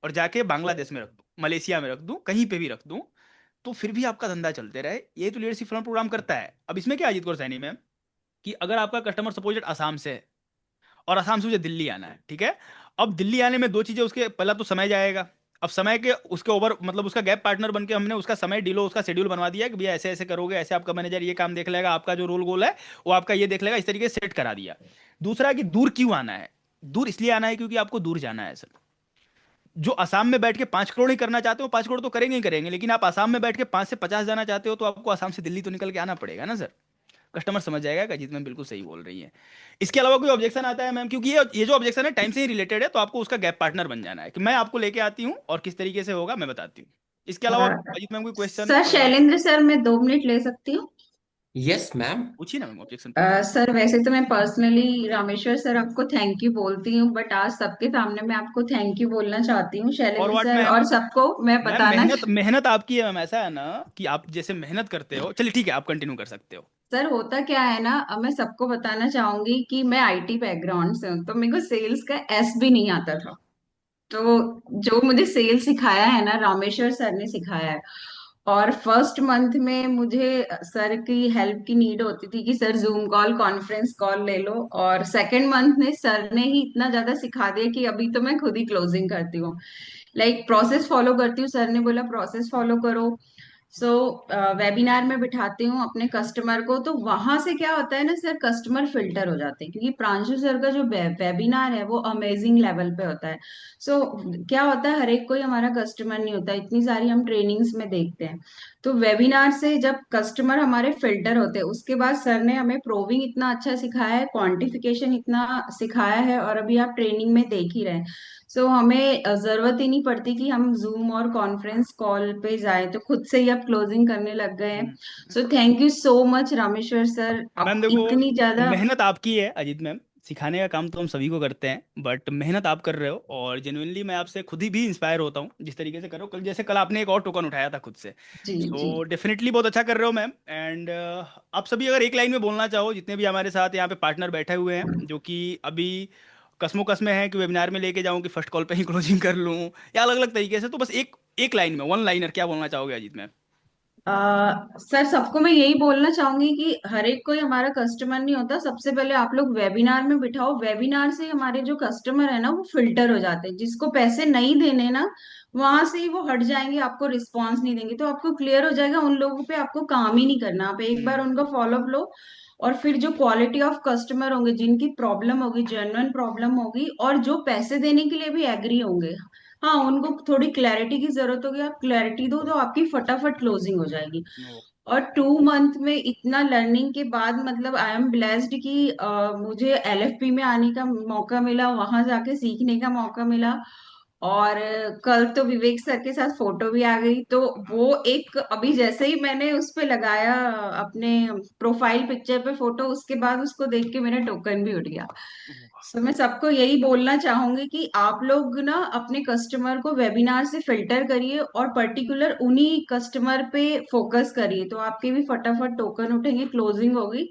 और जाके बांग्लादेश में रख दूँ, मलेशिया में रख दूँ, कहीं पे भी रख दूँ, तो फिर भी आपका धंधा चलते रहे। ये तो लीडरशिप फर्म प्रोग्राम करता है। अब इसमें क्या अजीत कौर सैनी मैम कि अगर आपका कस्टमर सपोज असम से है और असम से मुझे दिल्ली आना है, ठीक है। अब दिल्ली आने में दो चीजें, उसके पहला तो समय जाएगा। अब समय के उसके ओवर मतलब उसका गैप पार्टनर बन के हमने उसका समय डीलो उसका शेड्यूल बनवा दिया कि भैया ऐसे ऐसे करोगे, ऐसे आपका मैनेजर ये काम देख लेगा, आपका जो रोल गोल है वो आपका ये देख लेगा, इस तरीके से सेट करा दिया। दूसरा कि दूर क्यों आना है, दूर इसलिए आना है क्योंकि आपको दूर जाना है सर। जो आसाम में बैठ के 5 करोड़ ही करना चाहते हो, 5 करोड़ तो करेंगे ही करेंगे, लेकिन आप आसाम में बैठ के 5 से 50 जाना चाहते हो तो आपको आसाम से दिल्ली तो निकल के आना पड़ेगा ना सर। कस्टमर समझ जाएगा कि अजीत मैम बिल्कुल सही बोल रही है। इसके अलावा कोई ऑब्जेक्शन आता है मैम, क्योंकि ये जो ऑब्जेक्शन है टाइम से ही रिलेटेड है, तो आपको उसका गैप पार्टनर बन जाना है कि मैं आपको लेके आती हूँ और किस तरीके से होगा मैं बताती हूँ। इसके अलावा अजीत मैम कोई क्वेश्चन सर अगर आप शैलेंद्र सर, मैं 2 मिनट ले सकती हूँ? Yes ma'am. पूछिए ना मैम, ऑब्जेक्शन पूछिए। सर वैसे तो मैं पर्सनली रामेश्वर सर आपको थैंक यू बोलती हूँ, बट आज सबके सामने मैं आपको थैंक यू बोलना चाहती हूँ और शैलेंद्र व्हाट सर, मैम, और सबको मैं मैम बताना मेहनत मेहनत आपकी है मैम। ऐसा है ना कि आप जैसे मेहनत करते हो, चलिए ठीक है आप कंटिन्यू कर सकते हो। सर होता क्या है ना, अब मैं सबको बताना चाहूंगी कि मैं IT बैकग्राउंड से हूँ, तो मेरे को सेल्स का S भी नहीं आता था। तो जो मुझे सेल्स सिखाया है ना, रामेश्वर सर ने सिखाया है। और फर्स्ट मंथ में मुझे सर की हेल्प की नीड होती थी कि sir zoom call conference call ले लो, और सेकंड मंथ में सर ने ही इतना ज्यादा सिखा दिया कि अभी तो मैं खुद ही क्लोजिंग करती हूँ। लाइक प्रोसेस फॉलो करती हूँ, सर ने बोला प्रोसेस फॉलो करो। सो वेबिनार में बिठाती हूँ अपने कस्टमर को, तो वहां से क्या होता है ना सर, कस्टमर फिल्टर हो जाते हैं, क्योंकि प्रांशु सर का जो वेबिनार है वो अमेजिंग लेवल पे होता है। सो क्या होता है, हर एक कोई हमारा कस्टमर नहीं होता, इतनी सारी हम ट्रेनिंग्स में देखते हैं। तो वेबिनार से जब कस्टमर हमारे फिल्टर होते हैं, उसके बाद सर ने हमें प्रोविंग इतना अच्छा सिखाया है, क्वांटिफिकेशन इतना सिखाया है, और अभी आप ट्रेनिंग में देख ही रहे हैं। सो हमें जरूरत ही नहीं पड़ती कि हम जूम और कॉन्फ्रेंस कॉल पे जाएं, तो खुद से ही आप क्लोजिंग करने लग गए हैं। सो thank you so much Rameshwar sir, आप मैम देखो, इतनी ज्यादा। मेहनत आपकी है अजीत मैम, सिखाने का काम तो हम सभी को करते हैं, बट मेहनत आप कर रहे हो और जेनुइनली मैं आपसे खुद ही भी इंस्पायर होता हूँ जिस तरीके से कर रहे हो। कल जैसे कल आपने एक और टोकन उठाया था खुद से, जी जी। सो डेफिनेटली बहुत अच्छा कर रहे हो मैम। एंड आप सभी अगर एक लाइन में बोलना चाहो, जितने भी हमारे साथ यहाँ पे पार्टनर बैठे हुए हैं जो कि अभी कसमोकस में है कि वेबिनार में लेके जाऊं कि फर्स्ट कॉल पे ही क्लोजिंग कर लूं या अलग अलग तरीके से, तो बस एक एक लाइन में वन लाइनर क्या बोलना चाहोगे अजीत मैम? सर सबको मैं यही बोलना चाहूंगी कि हर एक कोई हमारा कस्टमर नहीं होता। सबसे पहले आप लोग वेबिनार में बिठाओ, वेबिनार से हमारे जो कस्टमर है ना वो फिल्टर हो जाते हैं, जिसको पैसे नहीं देने ना वहां से ही वो हट जाएंगे, आपको रिस्पॉन्स नहीं देंगे, तो आपको क्लियर हो जाएगा उन लोगों पे आपको काम ही नहीं करना। आप एक बार हम्म। उनका फॉलोअप लो, और फिर जो क्वालिटी ऑफ कस्टमर होंगे, जिनकी प्रॉब्लम होगी, जेन्युइन प्रॉब्लम होगी, और जो पैसे देने के लिए भी एग्री होंगे, हाँ उनको थोड़ी क्लैरिटी की जरूरत होगी, आप क्लैरिटी दो तो आपकी फटाफट क्लोजिंग हो जाएगी। ओ, और 2 मंथ में इतना लर्निंग के बाद मतलब आई एम ब्लेस्ड कि मुझे LFP में आने का मौका मिला, वहां जाके सीखने का मौका मिला। और कल तो विवेक सर के साथ फोटो भी आ गई, तो वो एक अभी जैसे ही मैंने उस पे लगाया अपने प्रोफाइल पिक्चर पे फोटो, उसके बाद उसको देख के मेरा टोकन भी उठ गया। सो मैं सबको यही बोलना चाहूंगी कि आप लोग ना अपने कस्टमर को वेबिनार से फिल्टर करिए, और पर्टिकुलर उन्हीं कस्टमर पे फोकस करिए, तो आपके भी फटाफट टोकन उठेंगे, क्लोजिंग होगी,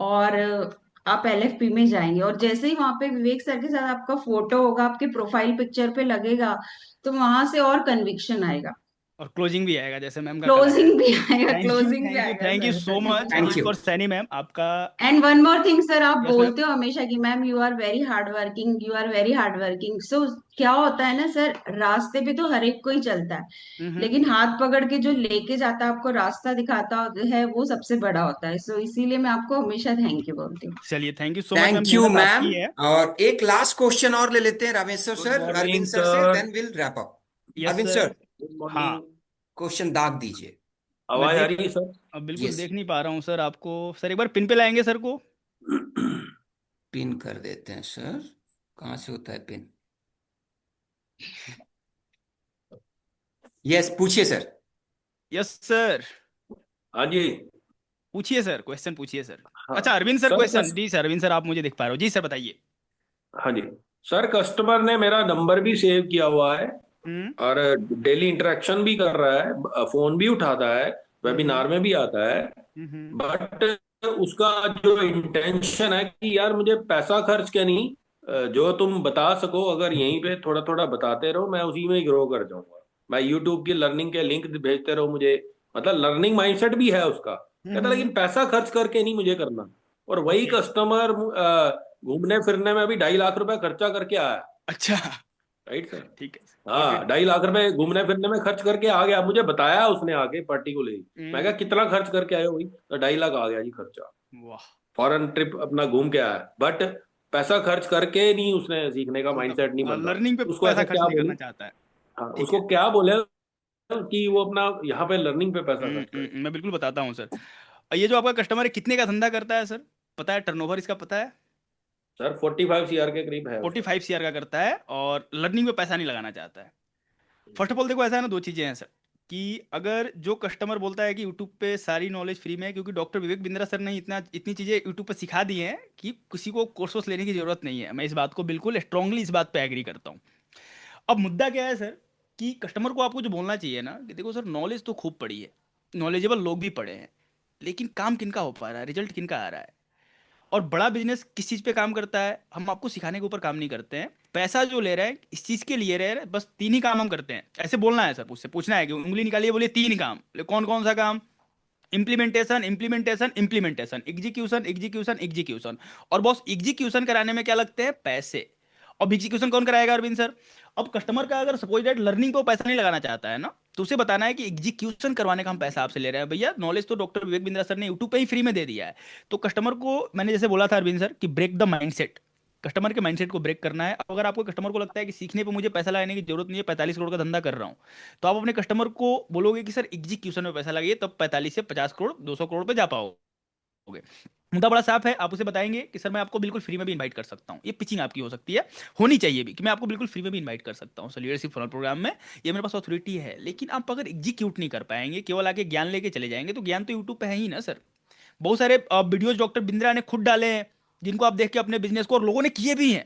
और आप LFP में जाएंगे। और जैसे ही वहां पे विवेक सर के साथ आपका फोटो होगा, आपके प्रोफाइल पिक्चर पे लगेगा, तो वहां से और कन्विक्शन आएगा, और क्लोजिंग भी आएगा जैसे मैम का कल आया। क्लोजिंग भी आएगा, थैंक यू क्लोजिंग भी थैंक यू आएगा thank you sir. So much thank Ajit you. Kaur Saini ma'am आपका। And one more thing sir, आप यस मैम। बोलते हो हमेशा कि ma'am you are very hard working, you are very hard working. So क्या होता है ना सर, रास्ते पे तो हर एक कोई चलता है, हम्म। लेकिन हाथ पकड़ के जो लेके जाता है, आपको रास्ता दिखाता है, वो सबसे बड़ा होता है। सो इसीलिए मैं आपको हमेशा थैंक यू बोलती हूँ। चलिए thank you so much ma'am, thank you मेहनत मैम। आपकी है। और एक लास्ट क्वेश्चन और ले लेते हैं Rameshwar good sir, morning Arvind sir से, sir. Then will wrap up. Yes Arvind sir. Sir, good हाँ मॉर्निंग। क्वेश्चन दाग दीजिए। मैं आवाज आ देख रही है सर? अब बिल्कुल यस, देख नहीं पा रहा हूँ सर आपको। सर एक बार पिन पे लाएंगे सर को। पिन कर देते हैं सर। कहाँ से होता है पिन? यस, पूछिए सर। Yes sir. हाँ जी। पूछिए सर, क्वेश्चन पूछिए सर। हाँ अच्छा अरविंद सर सर क्वेश्चन, जी सर अरविंद सर आप मुझे देख पा रहे हो, जी सर बताइए। हाँ जी सर, कस्टमर ने मेरा नंबर भी सेव किया हुआ है हम्म और डेली इंटरेक्शन भी कर रहा है, फोन भी उठाता है, हम्म वेबिनार में भी आता है। हम्म बट उसका जो इंटेंशन है कि यार मुझे पैसा खर्च के नहीं, जो तुम बता सको अगर यहीं पे थोड़ा थोड़ा बताते रहो, मैं उसी में ग्रो कर जाऊंगा। मैं यूट्यूब की लर्निंग के लिंक भेजते रहो मुझे, मतलब लर्निंग माइंडसेट भी है उसका। कहता लेकिन हम्म। पैसा खर्च करके नहीं मुझे करना। और वही ओके। कस्टमर घूमने फिरने में अभी 2.5 लाख रुपए खर्चा करके आया। अच्छा। Right sir? ठीक है। और हाँ, फिर? 2.5 लाख रुपए घूमने फिरने में खर्च करके आ गया, मुझे बताया उसने आके पर्टिकुलरली। मैं हम्म। कहा कितना खर्च करके आए हो भाई? तो 2.5 लाख आ गया जी खर्चा। वाह। फॉरेन ट्रिप अपना घूम के आया, बट पैसा खर्च करके नहीं, उसने सीखने का मतलब माइंडसेट नहीं बदला। लर्निंग पे उसको पैसा ऐसा खर्च क्या नहीं करना बोलूं? चाहता है। हाँ, ठीक है। उसको क्या बोले कि वो अपना यहाँ पे लर्निंग पे पैसा खर्च करे। मैं बिल्कुल बताता हूँ सर। ये जो आपका कस्टमर है कितने का धंधा करता है सर? पता है टर्नओवर इसका पता है? सर 45 CR के करीब है फोर्टी उसका। फाइव सी आर का करता है और लर्निंग पे पैसा नहीं लगाना चाहता है। फर्स्ट ऑफ ऑल देखो ऐसा है ना, दो चीजें हैं सर। कि अगर जो कस्टमर बोलता है कि यूट्यूब पे सारी नॉलेज फ्री में है, क्योंकि डॉक्टर विवेक बिंद्रा सर ने इतनी चीजें यूट्यूब पे सिखा दी हैं कि किसी को कोर्स वोर्स लेने की जरूरत नहीं है, मैं इस बात को बिल्कुल स्ट्रांगली इस बात पे एग्री करता हूँ। अब मुद्दा क्या है सर, कि कस्टमर को आपको जो बोलना चाहिए ना कि देखो सर नॉलेज तो खूब पड़ी है, नॉलेजेबल लोग भी पढ़े हैं, लेकिन काम किनका हो पा रहा है, रिजल्ट किनका आ रहा है। और बड़ा बिजनेस किस चीज़ पे काम करता है, हम आपको सिखाने के ऊपर काम नहीं करते हैं, पैसा जो ले रहे हैं इस चीज़ के लिए रहे हैं, बस तीन ही काम हम करते हैं। ऐसे बोलना है सर, उससे पूछना है कि उंगली निकालिए, बोलिए तीन ही काम, बोले कौन कौन सा काम? Implementation implementation implementation, execution execution execution. और बॉस एग्जीक्यूशन कराने में क्या लगते हैं? पैसे। अब एग्जीक्यूशन कौन कराएगा अरविंद सर? अब कस्टमर का अगर सपोज दैट लर्निंग पे वो पैसा नहीं लगाना चाहता है ना, तो उसे बताना है कि एग्जीक्यूशन करवाने का हम पैसा आपसे ले रहे हैं। भैया नॉलेज तो डॉक्टर विवेक बिंद्रा सर ने यूट्यूब पे ही फ्री में दे दिया है। तो कस्टमर को मैंने जैसे बोला था अरविंद सर कि ब्रेक द माइंडसेट, कस्टमर के माइंडसेट को ब्रेक करना है। अब अगर आपको कस्टमर को लगता है कि सीखने पे मुझे पैसा लगाने की जरूरत नहीं है, 45 करोड़ का धंधा कर रहा हूँ, तो आप अपने कस्टमर को बोलोगे कि सर एग्जीक्यूशन में पैसा लगाइए, तब 45 से 50 करोड़ 200 करोड़ पे जा पाओगे। मुद्दा बड़ा साफ है, आप उसे बताएंगे कि सर मैं आपको बिल्कुल फ्री में भी इनवाइट कर सकता हूँ, ये पिचिंग आपकी हो सकती है, होनी चाहिए भी, कि मैं आपको बिल्कुल फ्री में भी इनवाइट कर सकता हूँ सर लीडरशिप फनल प्रोग्राम में, ये मेरे पास अथॉरिटी है। लेकिन आप अगर एग्जीक्यूट नहीं कर पाएंगे, केवल आके ज्ञान लेके चले जाएंगे, तो ज्ञान तो यूट्यूब पे है ही ना सर। बहुत सारे वीडियोज डॉक्टर बिंद्रा ने खुद डाले हैं, जिनको आप देख के अपने बिजनेस को, और लोगों ने किए भी हैं।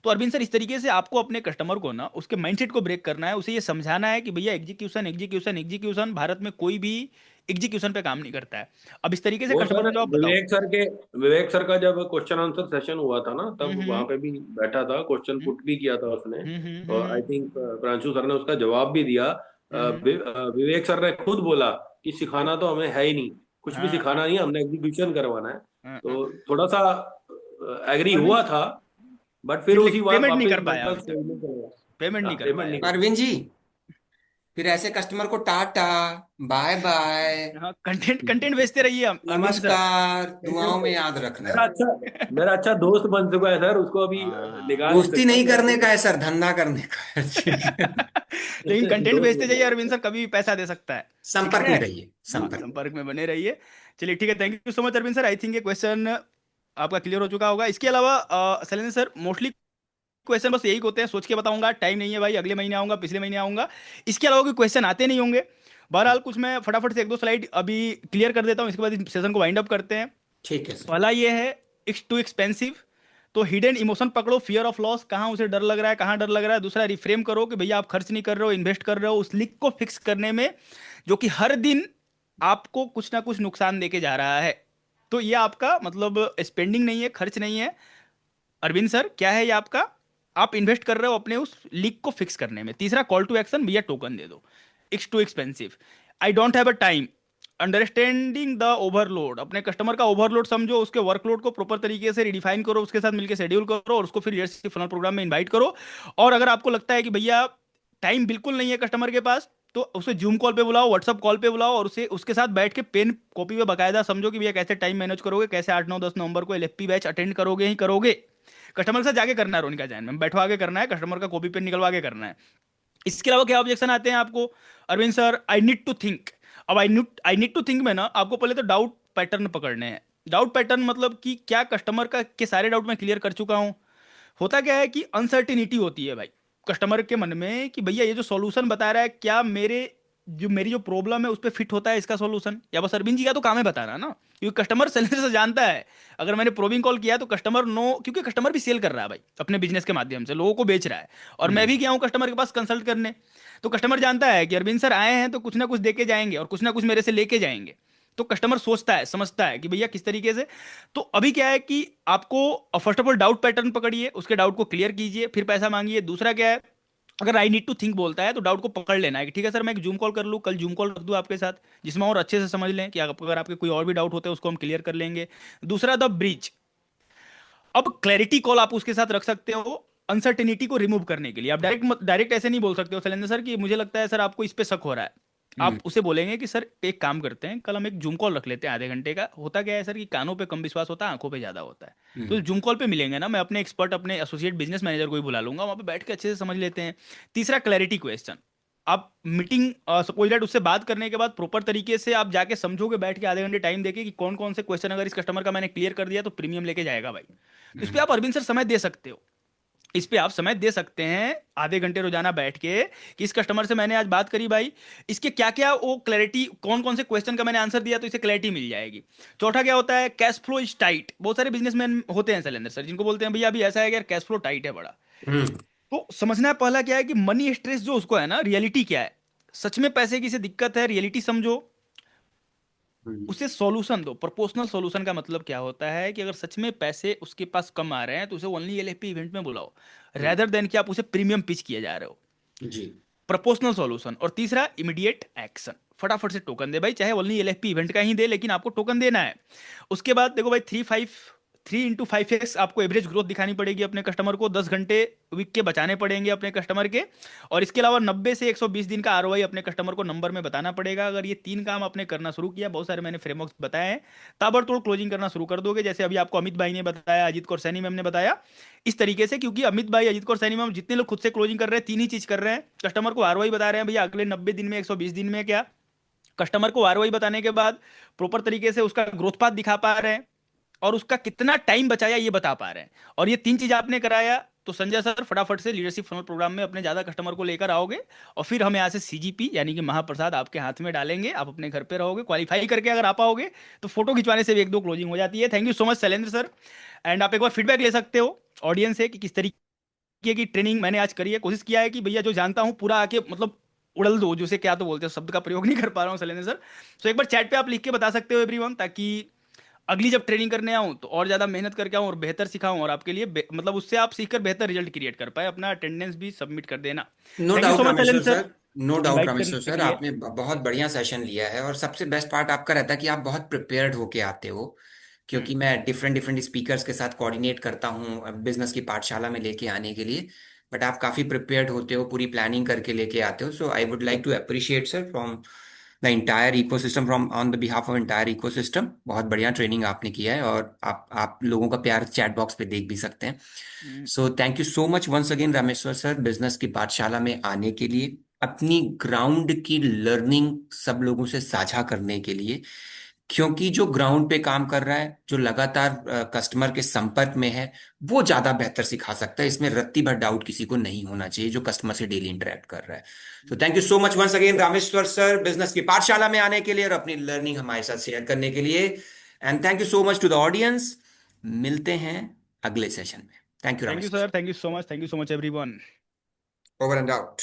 तो अरविंद सर इस तरीके से आपको अपने कस्टमर को ना उसके माइंडसेट को ब्रेक करना है, उसे ये समझाना है कि भैया एग्जीक्यूशन एग्जीक्यूशन एग्जीक्यूशन, भारत में कोई भी एग्जीक्यूशन पे काम नहीं करता है। अब इस तरीके से वो कस्टमर सर को जवाब बताओ। विवेक सर का जब क्वेश्चन आंसर सेशन हुआ था ना, तब वहां हम्म पे भी बैठा था, क्वेश्चन हम्म पुट भी किया था उसने। और आई हम्म थिंक प्रांशु सर ने उसका जवाब भी दिया। हम्म। विवेक सर ने खुद बोला कि सिखाना तो हमें है ही नहीं, कुछ भी हाँ सिखाना नहीं, हमने एग्जीक्यूशन करवाना है। हाँ। तो थोड़ा सा एग्री अरविंद हुआ था, बट फिर फिर उसी बार पेमेंट नहीं वापस कर पाया मेंटल अभी तक, स्टेज में चला गया। पेमेंट हाँ, नहीं कर पेमेंट पाया। नहीं कर अरविंद जी, फिर ऐसे कस्टमर को टाटा, बाय बाय, हाँ कंटेंट कंटेंट भेजते रहिए अरविंद सर। नमस्कार, दुआओं में पाया। याद रखना। मेरा अच्छा दोस्त बन चुका है सर, उसको अभी हाँ। निकाल नहीं दोस्ती सकता नहीं मैं करने अभी। का है सर, धंधा करने का है। ठीक है। लेकिन कंटेंट दोस्त भेजते बन जाइए गया। अरविंद सर, कभी भी पैसा दे सकता है। ठीक संपर्क है। में रहिए, हाँ संपर्क में। संपर्क में बने रहिए। चलिए ठीक है, thank you so much Arvind sir, I think ये क्वेश्चन आपका क्लियर हो चुका होगा। इसके अलावा शैलेंद्र सर, मोस्टली क्वेश्चन बस यही होते हैं, सोच के बताऊंगा, टाइम नहीं है भाई, अगले महीने आऊंगा, पिछले महीने आऊंगा, इसके अलावा कोई क्वेश्चन आते नहीं होंगे। बहरहाल कुछ मैं फटाफट से एक दो स्लाइड अभी क्लियर कर देता हूँ, इसके बाद सेशन को वाइंड अप करते हैं। ठीक है सर। पहला ये है, इट्स टू एक्सपेंसिव। तो हिडन इमोशन पकड़ो, फियर ऑफ लॉस, कहाँ उसे डर लग रहा है, कहाँ डर लग रहा है। दूसरा रिफ्रेम करो कि भैया आप खर्च नहीं कर रहे हो, इन्वेस्ट कर रहे हो उस लीक को फिक्स करने में, जो कि हर दिन आपको कुछ ना कुछ नुकसान देके जा रहा है। तो ये आपका मतलब स्पेंडिंग नहीं है, खर्च नहीं है। अरविंद सर क्या है ये आपका, आप इन्वेस्ट कर रहे हो अपने उस लीक को फिक्स करने में। तीसरा कॉल टू एक्शन, भैया टोकन दे दो। It's too expensive, I don't have a time, understanding the overload, अपने कस्टमर का ओवरलोड समझो, उसके वर्कलोड को प्रॉपर तरीके से रिडिफाइन करो, उसके साथ मिलकर शेड्यूल करो और उसको फिर लीडरशिप फनल प्रोग्राम में इनवाइट करो। और अगर आपको लगता है कि भैया टाइम बिल्कुल नहीं है कस्टमर के पास, तो उसे जूम कॉल पे बुलाओ, व्हाट्सअप कॉल पे बुलाओ, और उसे उसके साथ बैठ के पेन कॉपी पे बकायदा समझो कि भैया कैसे टाइम मैनेज करोगे, कैसे 8 9 10 नवंबर को एलएफपी बैच अटेंड करोगे ही करोगे। कस्टमर के साथ जाके करना है, रोनिका जैन में बैठवा के करना है, कस्टमर का कॉपी पेन निकलवा के करना है। इसके अलावा क्या ऑब्जेक्शन आते हैं आपको? Arvind sir I need to think, अब आई नीड टू थिंक में ना आपको पहले तो डाउट पैटर्न पकड़ने हैं। डाउट पैटर्न मतलब कि क्या कस्टमर का के सारे डाउट मैं क्लियर कर चुका हूँ। होता क्या है कि अनसर्टिनिटी होती है भाई कस्टमर के मन में कि भैया ये जो सॉल्यूशन बता रहा है क्या मेरी जो प्रॉब्लम है उस पर फिट होता है इसका सॉल्यूशन, या बस अरविंद जी का तो काम है बताना ना, क्योंकि कस्टमर सेलर से जानता है। अगर मैंने प्रोबिंग कॉल किया तो कस्टमर नो, क्योंकि कस्टमर भी सेल कर रहा है भाई अपने बिजनेस के माध्यम से लोगों को बेच रहा है, और मैं हम्म। भी गया हूँ कस्टमर के पास कंसल्ट करने। तो कस्टमर जानता है कि अरविंद सर आए हैं तो कुछ ना कुछ देके जाएंगे और कुछ ना कुछ मेरे से लेके जाएंगे। तो कस्टमर सोचता है समझता है कि भैया किस तरीके से। तो अभी क्या है कि आपको first of all doubt pattern पकड़िए, उसके डाउट को क्लियर कीजिए, फिर पैसा मांगिए। दूसरा क्या है, अगर आई नीड टू थिंक बोलता है तो डाउट को पकड़ लेना है कि ठीक है सर मैं एक जूम कॉल कर लूँ, कल जूम कॉल रख दूँ आपके साथ जिसमें और अच्छे से समझ लें कि अगर आपके कोई और भी डाउट होते हैं उसको हम क्लियर कर लेंगे। दूसरा द ब्रिज। अब क्लैरिटी कॉल आप उसके साथ रख सकते हो अनसर्टेनिटी को रिमूव करने के लिए। आप डायरेक्ट डायरेक्ट ऐसे नहीं बोल सकते हो शैलेंद्र सर कि मुझे लगता है सर आपको इस पे शक हो रहा है। हम्म। आप उसे बोलेंगे कि सर एक काम करते हैं, कल हम एक जूम कॉल रख लेते हैं आधे घंटे का। होता क्या है सर कि कानों पे कम विश्वास होता है, आंखों पे ज्यादा होता है। तो हम्म। जूम कॉल पे मिलेंगे ना, मैं अपने एक्सपर्ट अपने एसोसिएट बिजनेस मैनेजर को ही बुला लूंगा, वहां पे बैठ के अच्छे से समझ लेते हैं। तीसरा क्लैरिटी क्वेश्चन। आप मीटिंग सपोज दैट उससे बात करने के बाद प्रॉपर तरीके से आप जाके समझोगे बैठ के आधे घंटे टाइम देके कि कौन कौन से क्वेश्चन अगर इस कस्टमर का मैंने क्लियर कर दिया तो प्रीमियम लेके जाएगा भाई। तो इस पे हम्म। आप अरविंद सर समय दे सकते हो। इस पे आप समय दे सकते हैं आधे घंटे रोजाना बैठ के कि इस कस्टमर से मैंने आज बात करी भाई, इसके क्या क्या वो क्लैरिटी, कौन कौन से क्वेश्चन का मैंने आंसर दिया तो इसे क्लैरिटी मिल जाएगी। चौथा क्या होता है, कैश फ्लो इज टाइट। बहुत सारे बिजनेसमैन होते हैं शैलेंद्र सर जिनको बोलते हैं भैया अभी ऐसा है कि यार कैश फ्लो टाइट है बड़ा। हम्म। तो समझना है पहला क्या है कि मनी स्ट्रेस जो उसको है ना, रियलिटी क्या है, सच में पैसे की से दिक्कत है, रियलिटी समझो, हम्म। उसे सॉल्यूशन दो। प्रोपोर्शनल सॉल्यूशन का मतलब क्या होता है कि अगर सच में पैसे उसके पास कम आ रहे हैं तो उसे ओनली एलएफपी इवेंट में बुलाओ, हम्म। रेदर देन कि आप उसे प्रीमियम पिच किए जा रहे हो। जी। Proportional solution. और तीसरा इमीडिएट एक्शन, फटाफट से टोकन दे भाई, चाहे ओनली एलएफपी इवेंट का ही दे लेकिन आपको टोकन देना है। उसके बाद देखो भाई 3 into 5x आपको एवरेज ग्रोथ दिखानी पड़ेगी अपने कस्टमर को, 10 घंटे वीक के बचाने पड़ेंगे अपने कस्टमर के। और इसके अलावा 90 से 120 दिन का आरओआई अपने कस्टमर को नंबर में बताना पड़ेगा। अगर ये 3 काम आपने करना शुरू किया, बहुत सारे मैंने फ्रेमवर्क बताए हैं, ताबड़तोड़ क्लोजिंग करना शुरू कर दोगे। जैसे अभी आपको अमित भाई ने बताया, अजीत कौर सैनी मैम ने बताया, इस तरीके से। क्योंकि अमित भाई, अजीत कौर सैनी मैम, जितने लोग खुद से क्लोजिंग कर रहे हैं 3 ही चीज कर रहे हैं। कस्टमर को आरओआई बता रहे हैं भैया अगले 90 दिन में, 120 दिन में क्या। कस्टमर को आरओआई बताने के बाद प्रॉपर तरीके से उसका ग्रोथ पाथ दिखा पा रहे हैं और उसका कितना टाइम बचाया ये बता पा रहे हैं। और ये 3 चीज आपने कराया तो संजय सर फटाफट से लीडरशिप फनल प्रोग्राम में अपने ज्यादा कस्टमर को लेकर आओगे। और फिर हम यहाँ से सीजीपी यानी कि महाप्रसाद आपके हाथ में डालेंगे, आप अपने घर पे रहोगे। क्वालिफाई करके अगर आप आओगे तो फोटो खिंचवाने से भी 1-2 क्लोजिंग हो जाती है। Thank you so much Shailendra sir. And आप एक बार फीडबैक ले सकते हो ऑडियंस से कि किस तरीके की ट्रेनिंग मैंने आज करी है। कोशिश किया है कि भैया जो जानता हूँ पूरा आके मतलब उड़ल दो, जैसे क्या तो बोलते हैं, शब्द का प्रयोग नहीं कर पा रहा हूँ शैलेंद्र सर। तो एक बार चैट पे आप लिख के बता सकते हो एवरीवन, ताकि अगली जब ट्रेनिंग करने आऊं तो और ज्यादा मेहनत करके आऊं और बेहतर सिखाऊं और आपके लिए मतलब उससे आप सीखकर बेहतर रिजल्ट क्रिएट कर पाए। अपना अटेंडेंस भी सबमिट कर देना। No thank you so doubt much Rameshwar Shailendra sir. Sir no doubt invite Rameshwar करने सर, के लिए। आपने बहुत बढ़िया सेशन लिया है और सबसे बेस्ट पार्ट आपका रहता है कि आप बहुत प्रिपेयर्ड होके आते हो। हम्म। क्योंकि मैं डिफरेंट डिफरेंट स्पीकर्स के साथ कोऑर्डिनेट करता हूँ बिजनेस की पाठशाला में लेके आने के लिए। बट आप काफ़ी प्रिपेयर्ड होते हो, पूरी प्लानिंग करके लेके आते हो। So I would like to appreciate sir from the entire ecosystem, from on the behalf of entire ecosystem. बहुत बढ़िया ट्रेनिंग आपने किया है और आप लोगों का प्यार चैट बॉक्स पे देख भी सकते हैं। Hmm. So thank you so much once again Rameshwar sir, business की पाठशाला में आने के लिए, अपनी ग्राउंड की लर्निंग सब लोगों से साझा करने के लिए। क्योंकि जो ग्राउंड पे काम कर रहा है, जो लगातार कस्टमर के संपर्क में है, वो ज्यादा बेहतर सिखा सकता है। इसमें रत्ती भर डाउट किसी को नहीं होना चाहिए जो कस्टमर से डेली इंटरेक्ट कर रहा है। तो thank you so much once again Rameshwar sir, business की पाठशाला में आने के लिए और अपनी लर्निंग हमारे साथ शेयर करने के लिए। And thank you so much to the audience. मिलते हैं अगले सेशन में। Thank you thank you Rameshwar sir, sir. Thank you so much, thank you so much everyone. Over and out.